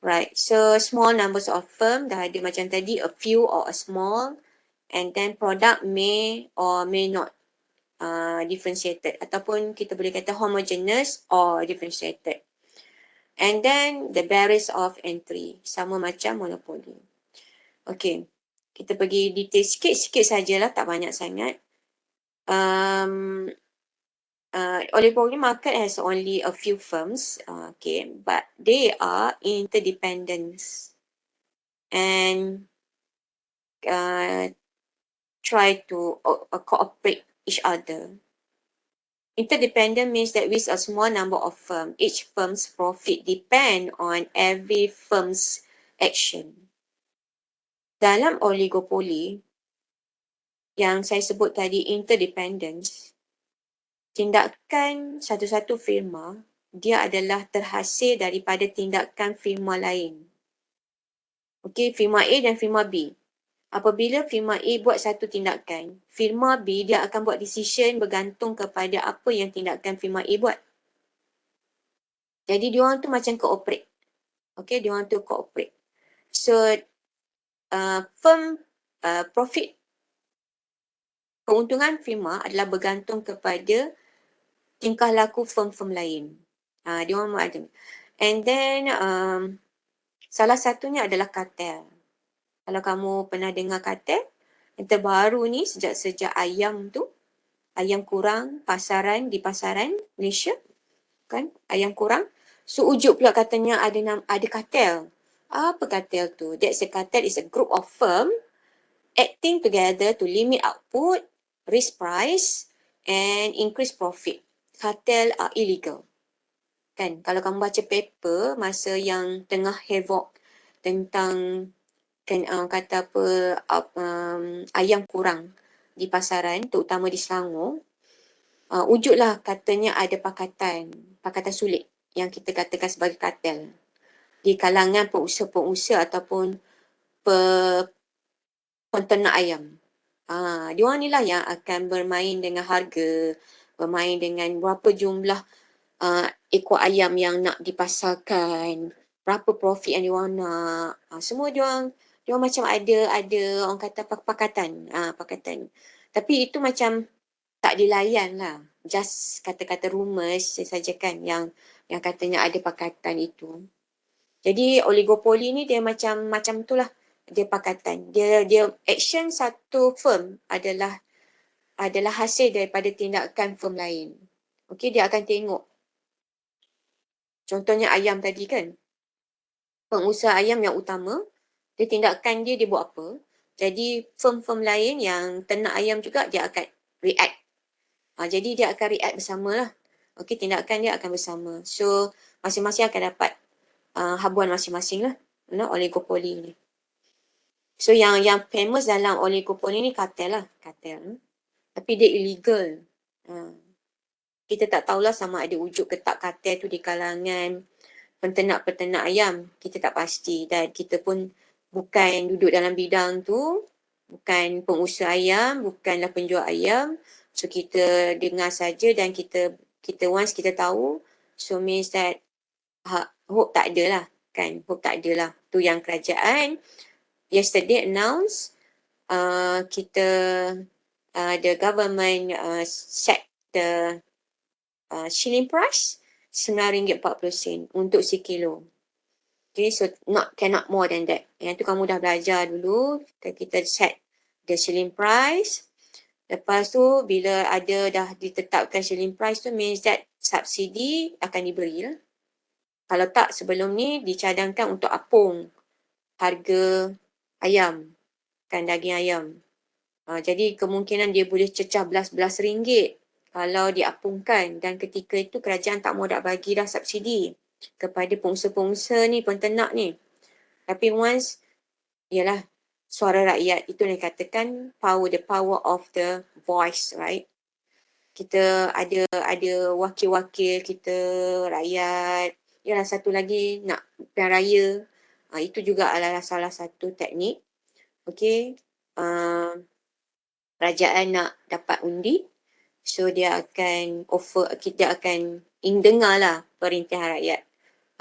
Speaker 1: Right, so small numbers of firm, dah ada macam tadi, a few or a small, and then product may or may not differentiated, ataupun kita boleh kata homogeneous or differentiated. And then the barriers of entry, sama macam monopoly. Okay, kita pergi detail sikit-sikit sajalah, tak banyak sangat. Oligopoly market has only a few firms, okay, but they are interdependent and try to cooperate each other. Interdependent means that with a small number of firms, each firm's profit depend on every firm's action. Dalam oligopoli, yang saya sebut tadi interdependence, tindakan satu-satu firma, dia adalah terhasil daripada tindakan firma lain. Okey, firma A dan firma B. Apabila firma A buat satu tindakan, firma B dia akan buat decision bergantung kepada apa yang tindakan firma A buat. Jadi diorang tu macam cooperate. Okay, diorang tu cooperate. So, firm profit, keuntungan firma adalah bergantung kepada tingkah laku firm-firm lain. Diorang ada. And then, salah satunya adalah kartel. Kalau kamu pernah dengar kartel, yang terbaru ni sejak ayam tu, ayam kurang di pasaran Malaysia, kan, ayam kurang. So ujuk pula katanya ada kartel. Apa kartel tu? That's a cartel is a group of firm acting together to limit output, raise price and increase profit. Kartel are illegal. Kan, kalau kamu baca paper masa yang tengah havoc tentang kata apa ayam kurang di pasaran, terutama di Selangor, wujudlah katanya ada pakatan sulit yang kita katakan sebagai kartel di kalangan pengusaha-pengusaha ataupun penternak ayam. Diorang ni lah yang akan bermain dengan harga, bermain dengan berapa jumlah ekor ayam yang nak dipasarkan, berapa profit yang diorang nak. Semua diorang macam ada orang kata pakatan. Tapi itu macam tak dilayan lah. Just kata-kata rumours saja kan yang katanya ada pakatan itu. Jadi oligopoli ni dia macam itulah. Dia pakatan. Dia action satu firm adalah hasil daripada tindakan firm lain. Okey, dia akan tengok Contohnya ayam tadi kan. Pengusaha ayam yang utama, tindakan dia buat apa. Jadi firm-firm lain yang ternak ayam juga dia akan react. Jadi dia akan react bersama lah. Okey, tindakan dia akan bersama. So masing-masing akan dapat habuan masing-masing lah. Oligopoli ni. So yang famous dalam oligopoli ni kartel lah. Kartel. Tapi dia illegal. Kita tak tahulah sama ada wujud ke tak kartel tu di kalangan peternak-peternak ayam. Kita tak pasti dan kita pun bukan duduk dalam bidang tu, bukan pengusaha ayam, bukanlah penjual ayam. So kita dengar saja dan kita once kita tahu, so means that hope tak ada lah kan, hope tak ada lah. Tu yang kerajaan yesterday announce kita the government set the shilling price RM9.40 untuk sekilo. Okay, so cannot more than that. Yang tu kamu dah belajar dulu. Kita set the shilling price. Lepas tu bila ada dah ditetapkan shilling price tu means that subsidi akan diberi lah. Kalau tak sebelum ni dicadangkan untuk apung harga ayam, kan daging ayam. Jadi kemungkinan dia boleh cecah belas-belas ringgit kalau diapungkan dan ketika itu kerajaan tak mau nak bagi dah subsidi kepada pengusaha-pengusaha ni, penternak ni. Tapi once, ialah suara rakyat, itu yang dikatakan the power of the voice, right? Kita ada wakil-wakil kita, rakyat. Ialah satu lagi nak pilihan raya. Itu juga adalah salah satu teknik. Okay. Kerajaan nak dapat undi. So dia akan offer, kita akan dengar lah perintihan rakyat.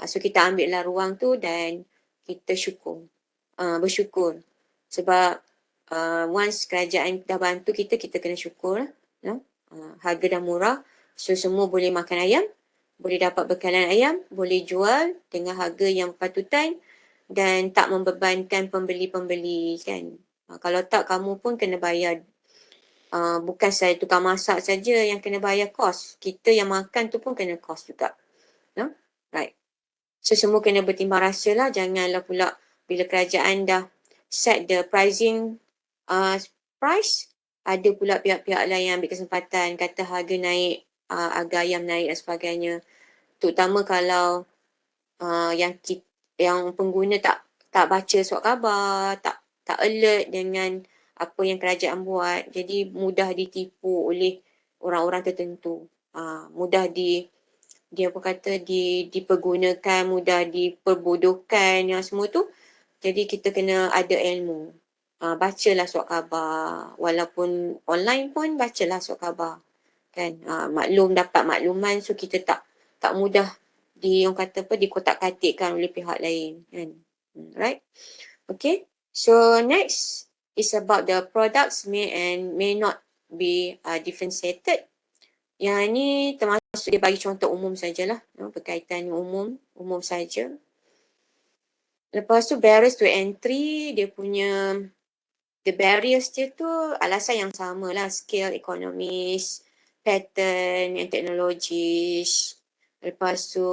Speaker 1: So kita ambil lah ruang tu dan kita bersyukur. Sebab once kerajaan dah bantu kita kena syukur lah. Harga dah murah. So semua boleh makan ayam, boleh dapat bekalan ayam, boleh jual dengan harga yang berpatutan dan tak membebankan pembeli-pembeli kan. Kalau tak kamu pun kena bayar. Bukan saya tukang masak saja yang kena bayar kos. Kita yang makan tu pun kena kos juga. No? Right. So semua kena bertimbang rasa lah. Janganlah pula bila kerajaan dah set the pricing price, ada pula pihak-pihak lain yang ambil kesempatan kata harga naik, harga ayam naik dan sebagainya. Terutama kalau yang pengguna tak baca surat khabar, tak alert dengan apa yang kerajaan buat. Jadi mudah ditipu oleh orang-orang tertentu. Mudah dia apa kata dipergunakan, mudah diperbodohkan yang semua tu. Jadi kita kena ada ilmu. Bacalah surat khabar. Walaupun online pun bacalah surat khabar. Kan? Dapat makluman so kita tak mudah orang kata apa, dikotak-katikkan oleh pihak lain. Kan? Right? Okay. So next is about the products may not be differentiated. Yang ni termasuk dia bagi contoh umum sajalah, berkaitan umum saja. Lepas tu barriers to entry, dia punya the barriers dia tu alasan yang sama lah, skill, economies, pattern and technologies. Lepas tu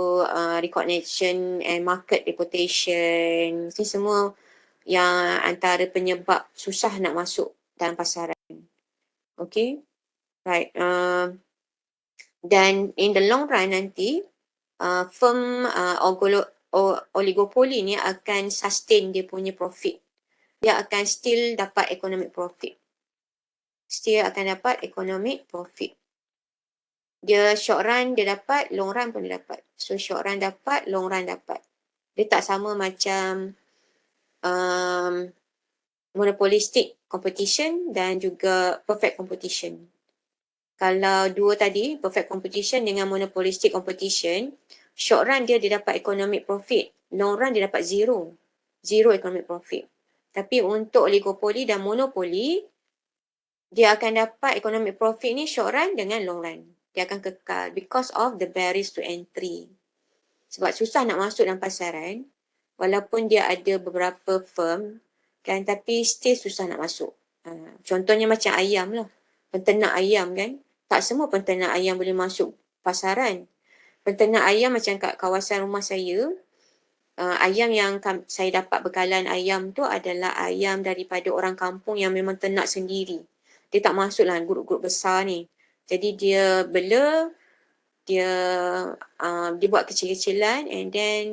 Speaker 1: recognition and market reputation. Ini semua yang antara penyebab susah nak masuk dalam pasaran. Okay. Right. Dan in the long run nanti, firm oligopoli ni akan sustain dia punya profit. Dia akan still dapat economic profit. Dia short run dia dapat, long run pun dia dapat. So short run dapat, long run dapat. Dia tak sama macam monopolistic competition dan juga perfect competition. Kalau dua tadi, perfect competition dengan monopolistic competition, short run dia dapat economic profit, long run dia dapat zero economic profit. Tapi untuk oligopoli dan monopoli, dia akan dapat economic profit ni short run dengan long run. Dia akan kekal because of the barriers to entry. Sebab susah nak masuk dalam pasaran, walaupun dia ada beberapa firm, kan, tapi still susah nak masuk. Contohnya macam ayam lah, peternak ayam kan. Tak semua peternak ayam boleh masuk pasaran. Penternak ayam macam kat kawasan rumah saya, ayam yang saya dapat bekalan ayam tu adalah ayam daripada orang kampung yang memang ternak sendiri. Dia tak masuklah grup-grup besar ni. Jadi dia bela, dia dia buat kecil-kecilan and then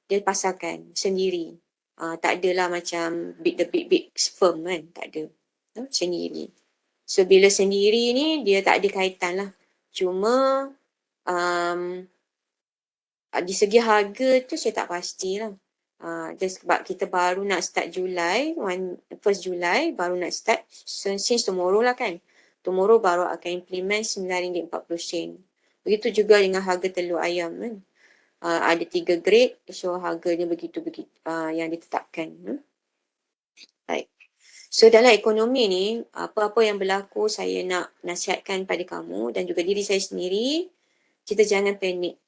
Speaker 1: dia pasarkan sendiri. Tak adalah macam the big firm kan, tak ada. Sendiri. So bila sendiri ni dia tak ada kaitan lah. Cuma um, di segi harga tu saya tak pastilah. Just sebab kita baru nak start Julai, 1st Julai baru nak start, since tomorrow lah kan. Tomorrow baru akan implement RM9.40. Begitu juga dengan harga telur ayam kan. Ada 3 grade, so harganya begitu-begitu yang ditetapkan. Baik. So dalam ekonomi ni, apa-apa yang berlaku saya nak nasihatkan pada kamu dan juga diri saya sendiri, kita jangan panik.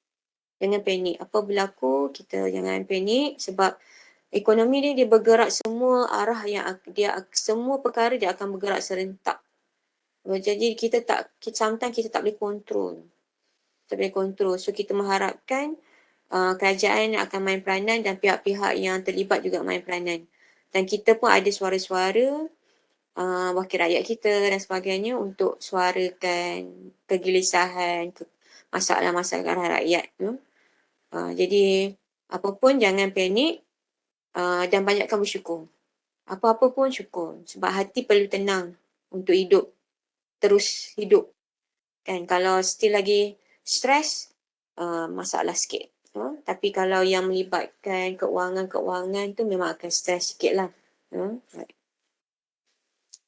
Speaker 1: Jangan panik. Apa berlaku, kita jangan panik sebab ekonomi ni dia bergerak semua arah yang semua perkara dia akan bergerak serentak. Jadi sometimes kita tak boleh kontrol. Tak boleh kontrol. So kita mengharapkan kerajaan akan main peranan dan pihak-pihak yang terlibat juga main peranan. Dan kita pun ada suara-suara wakil rakyat kita dan sebagainya untuk suarakan kegelisahan, masalah-masalah rakyat. Jadi apapun jangan panik dan banyakkan bersyukur. Apa-apa pun syukur sebab hati perlu tenang untuk hidup, terus hidup. Kan kalau still lagi stres, masalah sikit. Tapi kalau yang melibatkan keuangan tu memang akan stres sikit lah.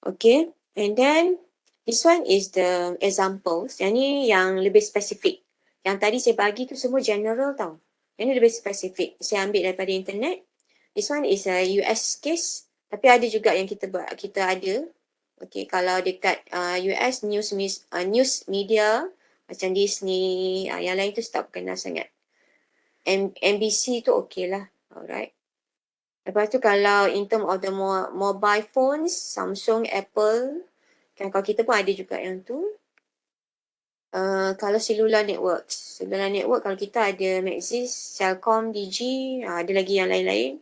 Speaker 1: Okay, and then this one is the examples. Yang ni yang lebih spesifik. Yang tadi saya bagi tu semua general tau. Yang ni lebih spesifik. Saya ambil daripada internet. This one is a US case. Tapi ada juga yang kita ada. Okay, kalau dekat US news media macam Disney, yang lain tu tak kenal sangat. NBC tu okay lah. Alright. Lepas tu kalau in term of the mobile phones, Samsung, Apple, kan kalau kita pun ada juga yang tu. Kalau cellular network kalau kita ada Maxis, Celcom, Digi, ada lagi yang lain-lain.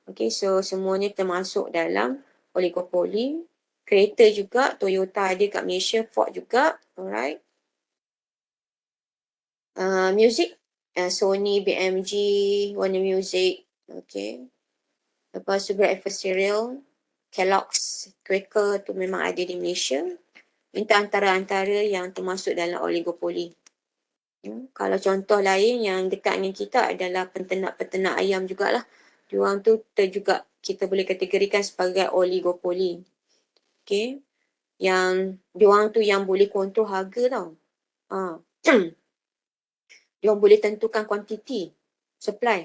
Speaker 1: Okay, so semuanya termasuk dalam oligopoli. Kereta juga, Toyota ada kat Malaysia, Ford juga. Alright. Music, Sony, BMG, Warner Music. Okay. Lepas tu breakfast cereal, Kellogg's, Quaker tu memang ada di Malaysia. Itu antara-antara yang termasuk dalam oligopoli. Kalau contoh lain yang dekat dengan kita adalah peternak ayam jugalah. Diorang tu juga kita boleh kategorikan sebagai oligopoli. Okay. Yang diorang tu yang boleh kontrol harga tau. Diorang boleh tentukan kuantiti, supply.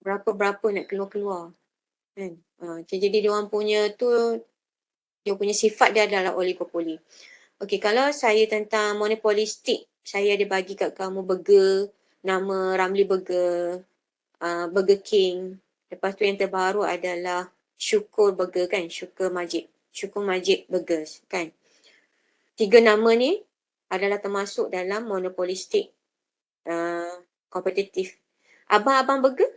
Speaker 1: Berapa-berapa nak keluar-keluar. Kan? Jadi diorang punya tu, dia punya sifat dia adalah oligopoli. Okey, kalau saya tentang monopolistik, saya ada bagi kat kamu burger, nama Ramly Burger, Burger King. Lepas tu yang terbaru adalah Syukur Burger kan, Syukur Majid Burgers kan. 3 nama ni adalah termasuk dalam monopolistik kompetitif. Abang-abang burger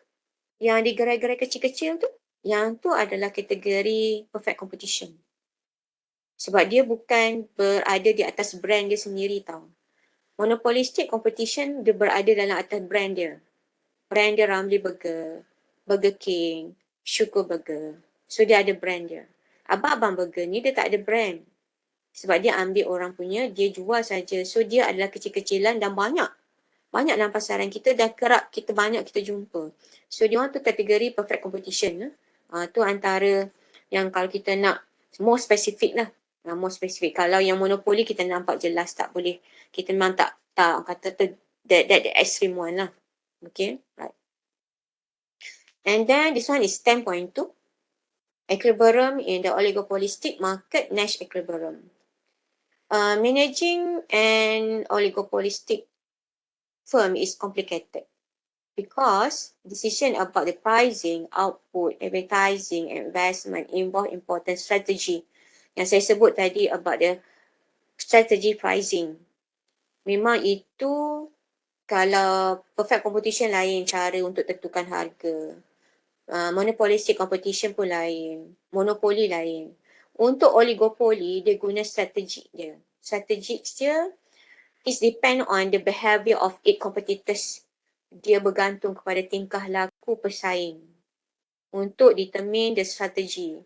Speaker 1: yang digerai-gerai kecil-kecil tu, yang tu adalah kategori perfect competition. Sebab dia bukan berada di atas brand dia sendiri tau. Monopolistic competition dia berada dalam atas brand dia. Brand dia Ramly Burger, Burger King, Syukur Burger. So dia ada brand dia. Abang-abang burger ni dia tak ada brand. Sebab dia ambil orang punya, dia jual saja. So dia adalah kecil-kecilan dan banyak. Banyak dalam pasaran kita dan kerap kita jumpa. So dia orang tu kategori perfect competition. Tu antara yang kalau kita nak more specific lah. More specific. Kalau yang monopoli kita nampak jelas tak boleh. Kita memang tak kata that extreme one lah. Okay, right. And then this one is 10.2. Equilibrium in the oligopolistic market, Nash equilibrium. Managing an oligopolistic firm is complicated because decision about the pricing, output, advertising, investment involve important strategy. Yang saya sebut tadi about the strategy pricing. Memang itu kalau perfect competition lain cara untuk tentukan harga. Monopolistic competition pun lain. Monopoli lain. Untuk oligopoli, dia guna strategi dia. Strategi dia is depend on the behavior of its competitors. Dia bergantung kepada tingkah laku pesaing untuk determine the strategy.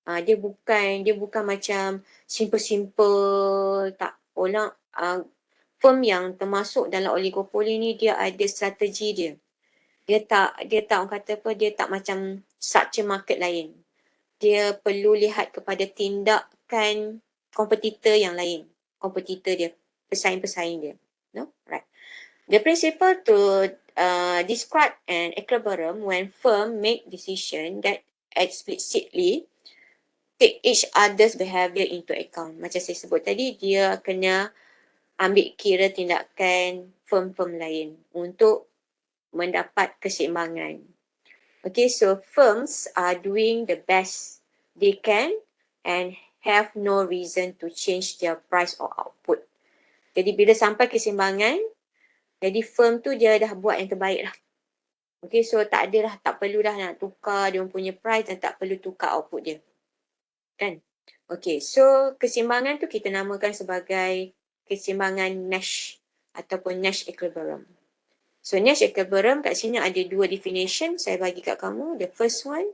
Speaker 1: Dia bukan macam simple-simple tak orang firm yang termasuk dalam oligopoli ni dia ada strategi dia. Dia tak orang kata apa, dia tak macam structure market lain. Dia perlu lihat kepada tindakan kompetitor yang lain. Kompetitor dia, pesaing-pesaing dia. No? Right. The principle to describe an equilibrium when firm make decision that explicitly take each other's behaviour into account. Macam saya sebut tadi, dia kena ambil kira tindakan firm-firm lain untuk mendapat keseimbangan. Okay, so firms are doing the best they can and have no reason to change their price or output. Jadi bila sampai keseimbangan, jadi firm tu dia dah buat yang terbaik lah. Okay, so tak perlu dah nak tukar dia punya price dan tak perlu tukar output dia. Kan? Okay, so keseimbangan tu kita namakan sebagai keseimbangan Nash ataupun Nash equilibrium. So Nash equilibrium kat sini ada dua definition saya bagi kat kamu. The first one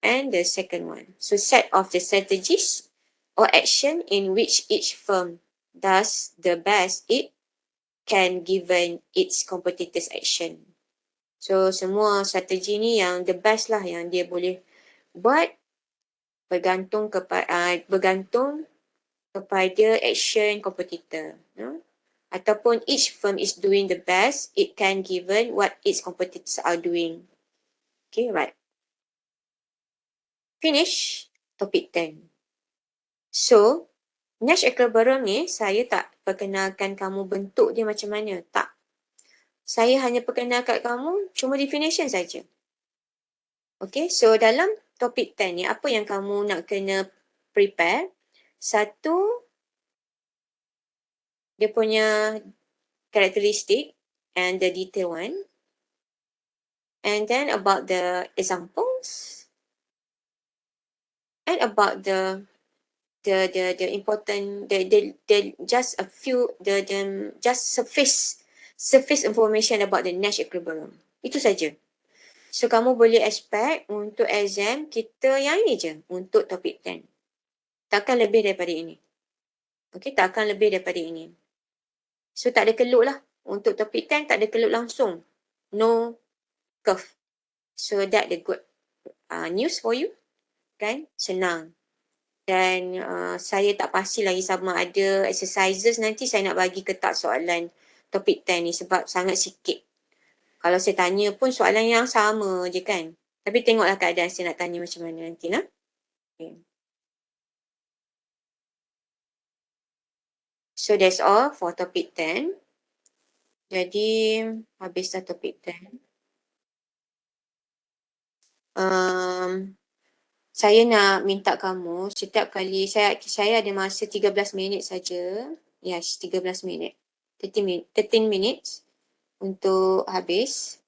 Speaker 1: and the second one. So set of the strategies or action in which each firm does the best it can given its competitors action. So semua strategi ni yang the best lah yang dia boleh buat bergantung kepada action competitor. No? Ataupun each firm is doing the best it can given what its competitors are doing. Okay, right. Finish topic 10. So, Nash equilibrium ni saya tak perkenalkan kamu bentuk dia macam mana. Tak. Saya hanya perkenalkan kamu cuma definition saja. Okay, so dalam topik 10 ni apa yang kamu nak kena prepare? Satu, dia punya karakteristik and the detail one. And then about the examples. And about the important just a few just surface information about the Nash equilibrium. Itu saja. So kamu boleh expect untuk exam kita yang ini je untuk topik 10. Takkan lebih daripada ini. Okay, takkan lebih daripada ini. So tak ada keluk lah. Untuk topik 10 tak ada keluk langsung. No curve. So that the good news for you. Kan? Senang. Dan saya tak pasti lagi sama ada exercises nanti saya nak bagi ke tak soalan topik 10 ni sebab sangat sikit. Kalau saya tanya pun soalan yang sama je kan. Tapi tengoklah keadaan saya nak tanya macam mana nanti. Nah? Okay. So that's all for topik 10. Jadi habis dah topik 10. Saya nak minta kamu setiap kali saya ada masa 13 minit saja. Yes, 13 minit. 13 minutes untuk habis.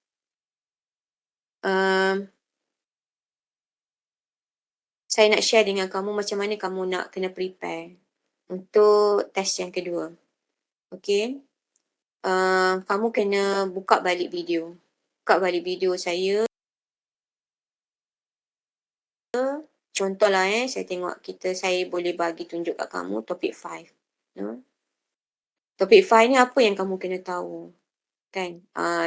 Speaker 1: Saya nak share dengan kamu macam mana kamu nak kena prepare untuk test yang kedua. Okay. Kamu kena buka balik video. Buka balik video saya. Contohlah saya tengok saya boleh bagi tunjuk kat kamu topik 5. No? Topik 5 ni apa yang kamu kena tahu? Kan?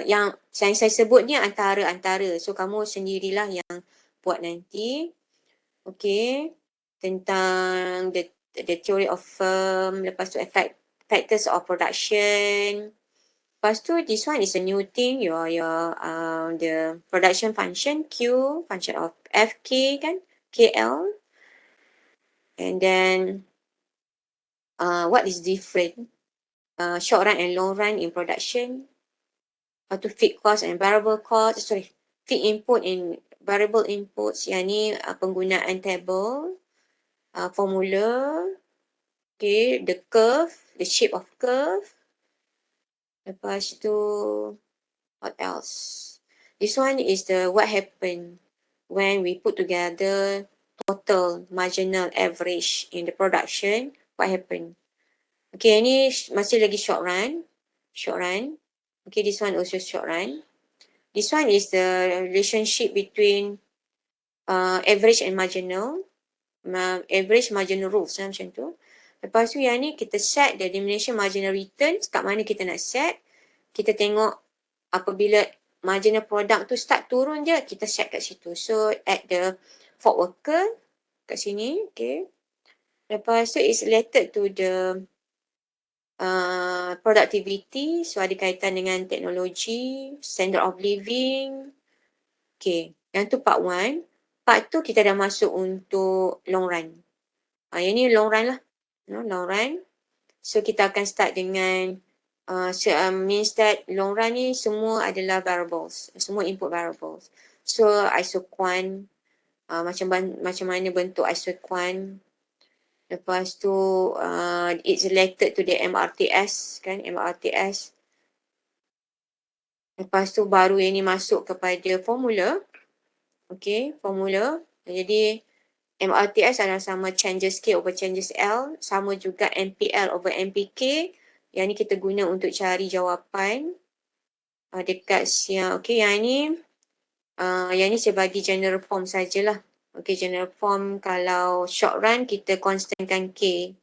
Speaker 1: Yang saya sebut ni antara-antara. So kamu sendirilah yang buat nanti. Okay. Tentang the theory of firm. Lepas tu factors of production. Lepas tu this one is a new thing. Your the production function Q, function of FK kan? KL. And then what is different? Short run and long run in production. How to fit cost and variable cost. Fit input and variable inputs. Yang ni penggunaan table, formula. Okay, the curve, the shape of curve. Lepas tu, what else? This one is the what happened when we put together total marginal average in the production. What happened? Okay, ni masih lagi short run. Short run. Okay, this one also short run. This one is the relationship between average and marginal. Average marginal rules macam tu. Lepas tu yang ni kita set the diminution marginal returns. Kat mana kita nak set. Kita tengok apabila marginal product tu start turun je, kita set kat situ. So at the fault worker kat sini. Okay. Lepas tu is related to the productivity. So ada kaitan dengan teknologi, standard of living. Okay. Yang tu part 1. Part 2 kita dah masuk untuk long run. Yang ni long run lah. Long run. So kita akan start dengan means that long run ni semua adalah variables. Semua input variables. So isoquant, macam mana bentuk isoquant. Lepas tu it's related to the MRTS kan, MRTS. Lepas tu baru yang ni masuk kepada formula. Okay, formula. Jadi MRTS adalah sama changes K over changes L. Sama juga MPL over MPK. Yang ni kita guna untuk cari jawapan dekat siang. Okay, yang ni saya bagi general form sajalah. Okay, general form kalau short run kita constantkan K.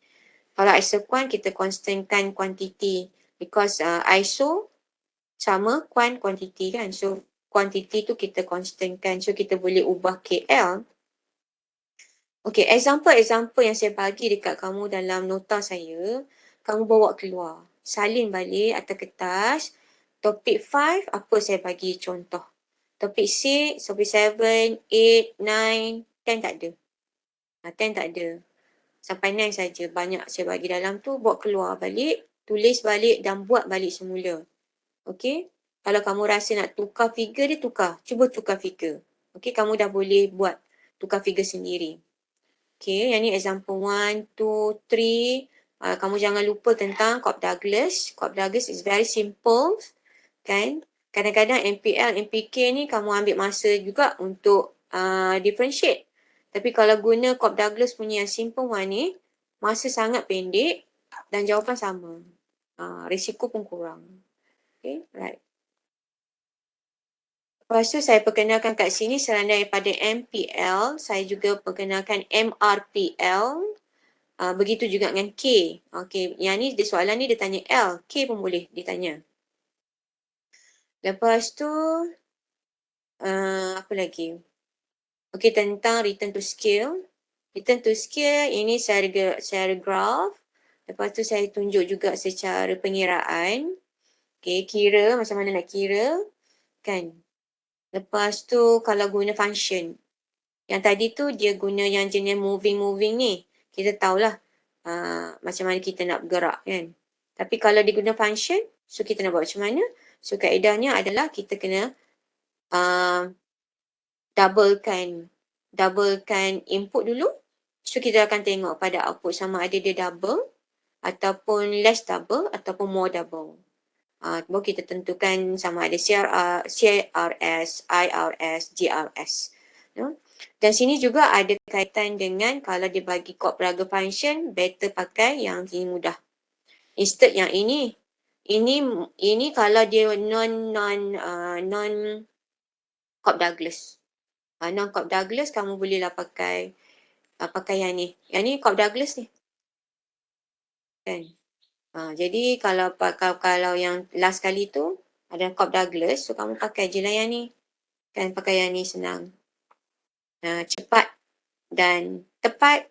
Speaker 1: Kalau isoquant kita constantkan quantity. Because iso sama quantity kan. So quantity tu kita constantkan. So kita boleh ubah KL. Okay, example yang saya bagi dekat kamu dalam nota saya, kamu bawa keluar. Salin balik atas kertas. Topik 5, apa saya bagi contoh. Topik 6, topik 7, 8, 9, 10 tak ada. 10 tak ada. Sampai 9 saja. Banyak saya bagi dalam tu, bawa keluar balik, tulis balik dan buat balik semula. Okay. Kalau kamu rasa nak tukar figure dia, tukar. Cuba tukar figure. Okay, kamu dah boleh buat tukar figure sendiri. Okay, yang ni example 1, 2, 3. Kamu jangan lupa tentang Cobb Douglas. Cobb Douglas is very simple. Kan? Kadang-kadang MPL, MPK ni kamu ambil masa juga untuk differentiate. Tapi kalau guna Cobb Douglas punya yang simple one ni, masa sangat pendek dan jawapan sama. Risiko pun kurang. Okay, right. Lepas tu saya perkenalkan kat sini selain daripada MPL, saya juga perkenalkan MRPL. Begitu juga dengan K. Okay, yang ni soalan ni dia tanya L. K pun boleh ditanya. Lepas tu, apa lagi? Okay, tentang return to scale. Return to scale, ini secara graph. Lepas tu saya tunjuk juga secara pengiraan. Okay, kira macam mana nak kira. Kan? Lepas tu kalau guna function. Yang tadi tu dia guna yang jenis moving ni. Kita tahulah macam mana kita nak bergerak kan. Tapi kalau dia guna function, so kita nak buat macam mana? So kaedahnya adalah kita kena doublekan input dulu. So kita akan tengok pada output sama ada dia double ataupun less double ataupun more double. Baru kita tentukan sama ada CRS, IRS, GRS. No? Dan sini juga ada kaitan dengan kalau dia bagi Cobb-Brugger function, better pakai yang ini mudah. Instead yang ini kalau dia non Cobb-Douglas. Non Cobb-Douglas kamu bolehlah pakai yang ni. Yang ni Cobb-Douglas ni. Kan? Jadi kalau yang last kali tu ada Cobb-Douglas, so kamu pakai je lah yang ni. Kan pakai yang ni senang. Cepat dan tepat,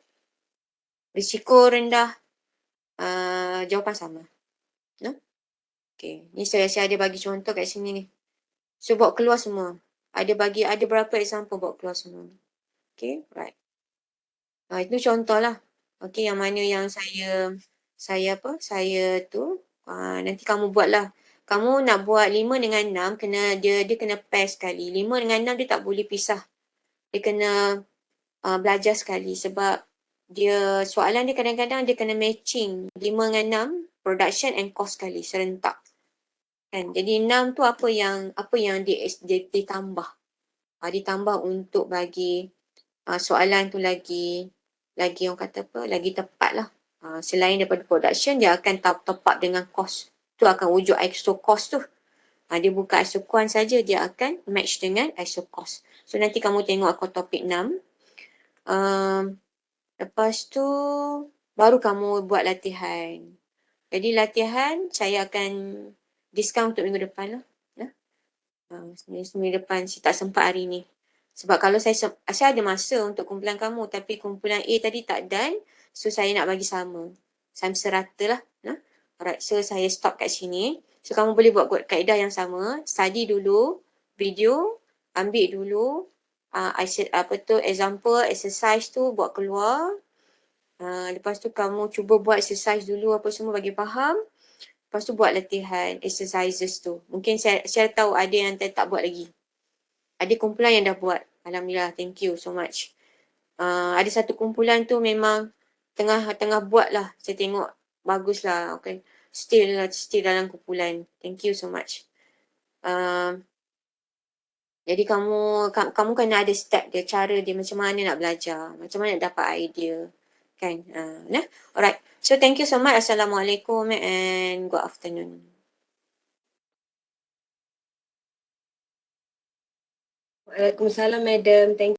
Speaker 1: risiko rendah, jawapan sama. No? Okay, ni saya ada bagi contoh kat sini ni. So bawa keluar semua. Ada berapa example bawa keluar semua. Okay, right. Itu contoh lah. Okay, yang mana yang saya tu, nanti kamu buat lah. Kamu nak buat 5 dengan 6, dia kena pair sekali. 5 dengan 6 dia tak boleh pisah. Dia kena belajar sekali sebab dia soalan dia kadang-kadang dia kena matching 5 dengan 6, production and cost sekali, serentak. Kan? Jadi 6 tu apa yang ditambah. Ditambah untuk bagi soalan tu lagi orang kata apa, lagi tepat lah. Selain daripada production, dia akan top up dengan cost. Tu akan wujud ISO cost tu. Dia bukan ISO quant saja, dia akan match dengan ISO cost. So nanti kamu tengok aku topik 6. Lepas tu baru kamu buat latihan. Jadi latihan saya akan diskaun untuk minggu depan lah. Minggu depan saya tak sempat hari ni. Sebab kalau saya ada masa untuk kumpulan kamu, tapi kumpulan A tadi tak done, so saya nak bagi sama. Sama serata lah. Alright, so saya stop kat sini. So kamu boleh buat kaedah yang sama. Study dulu video, ambil dulu example, exercise tu buat keluar. Lepas tu kamu cuba buat exercise dulu apa semua bagi faham. Lepas tu buat latihan exercises tu. Mungkin saya tahu ada yang tak buat lagi. Ada kumpulan yang dah buat. Alhamdulillah, thank you so much. Ada satu kumpulan tu memang tengah buat lah. Saya tengok bagus lah. Okay. Still dalam kumpulan. Thank you so much. Jadi kamu kena ada step dia, cara dia macam mana nak belajar, macam mana nak dapat idea. Kan? Alright. So thank you so much. Assalamualaikum and good afternoon.
Speaker 2: Waalaikumsalam, Madam. Thank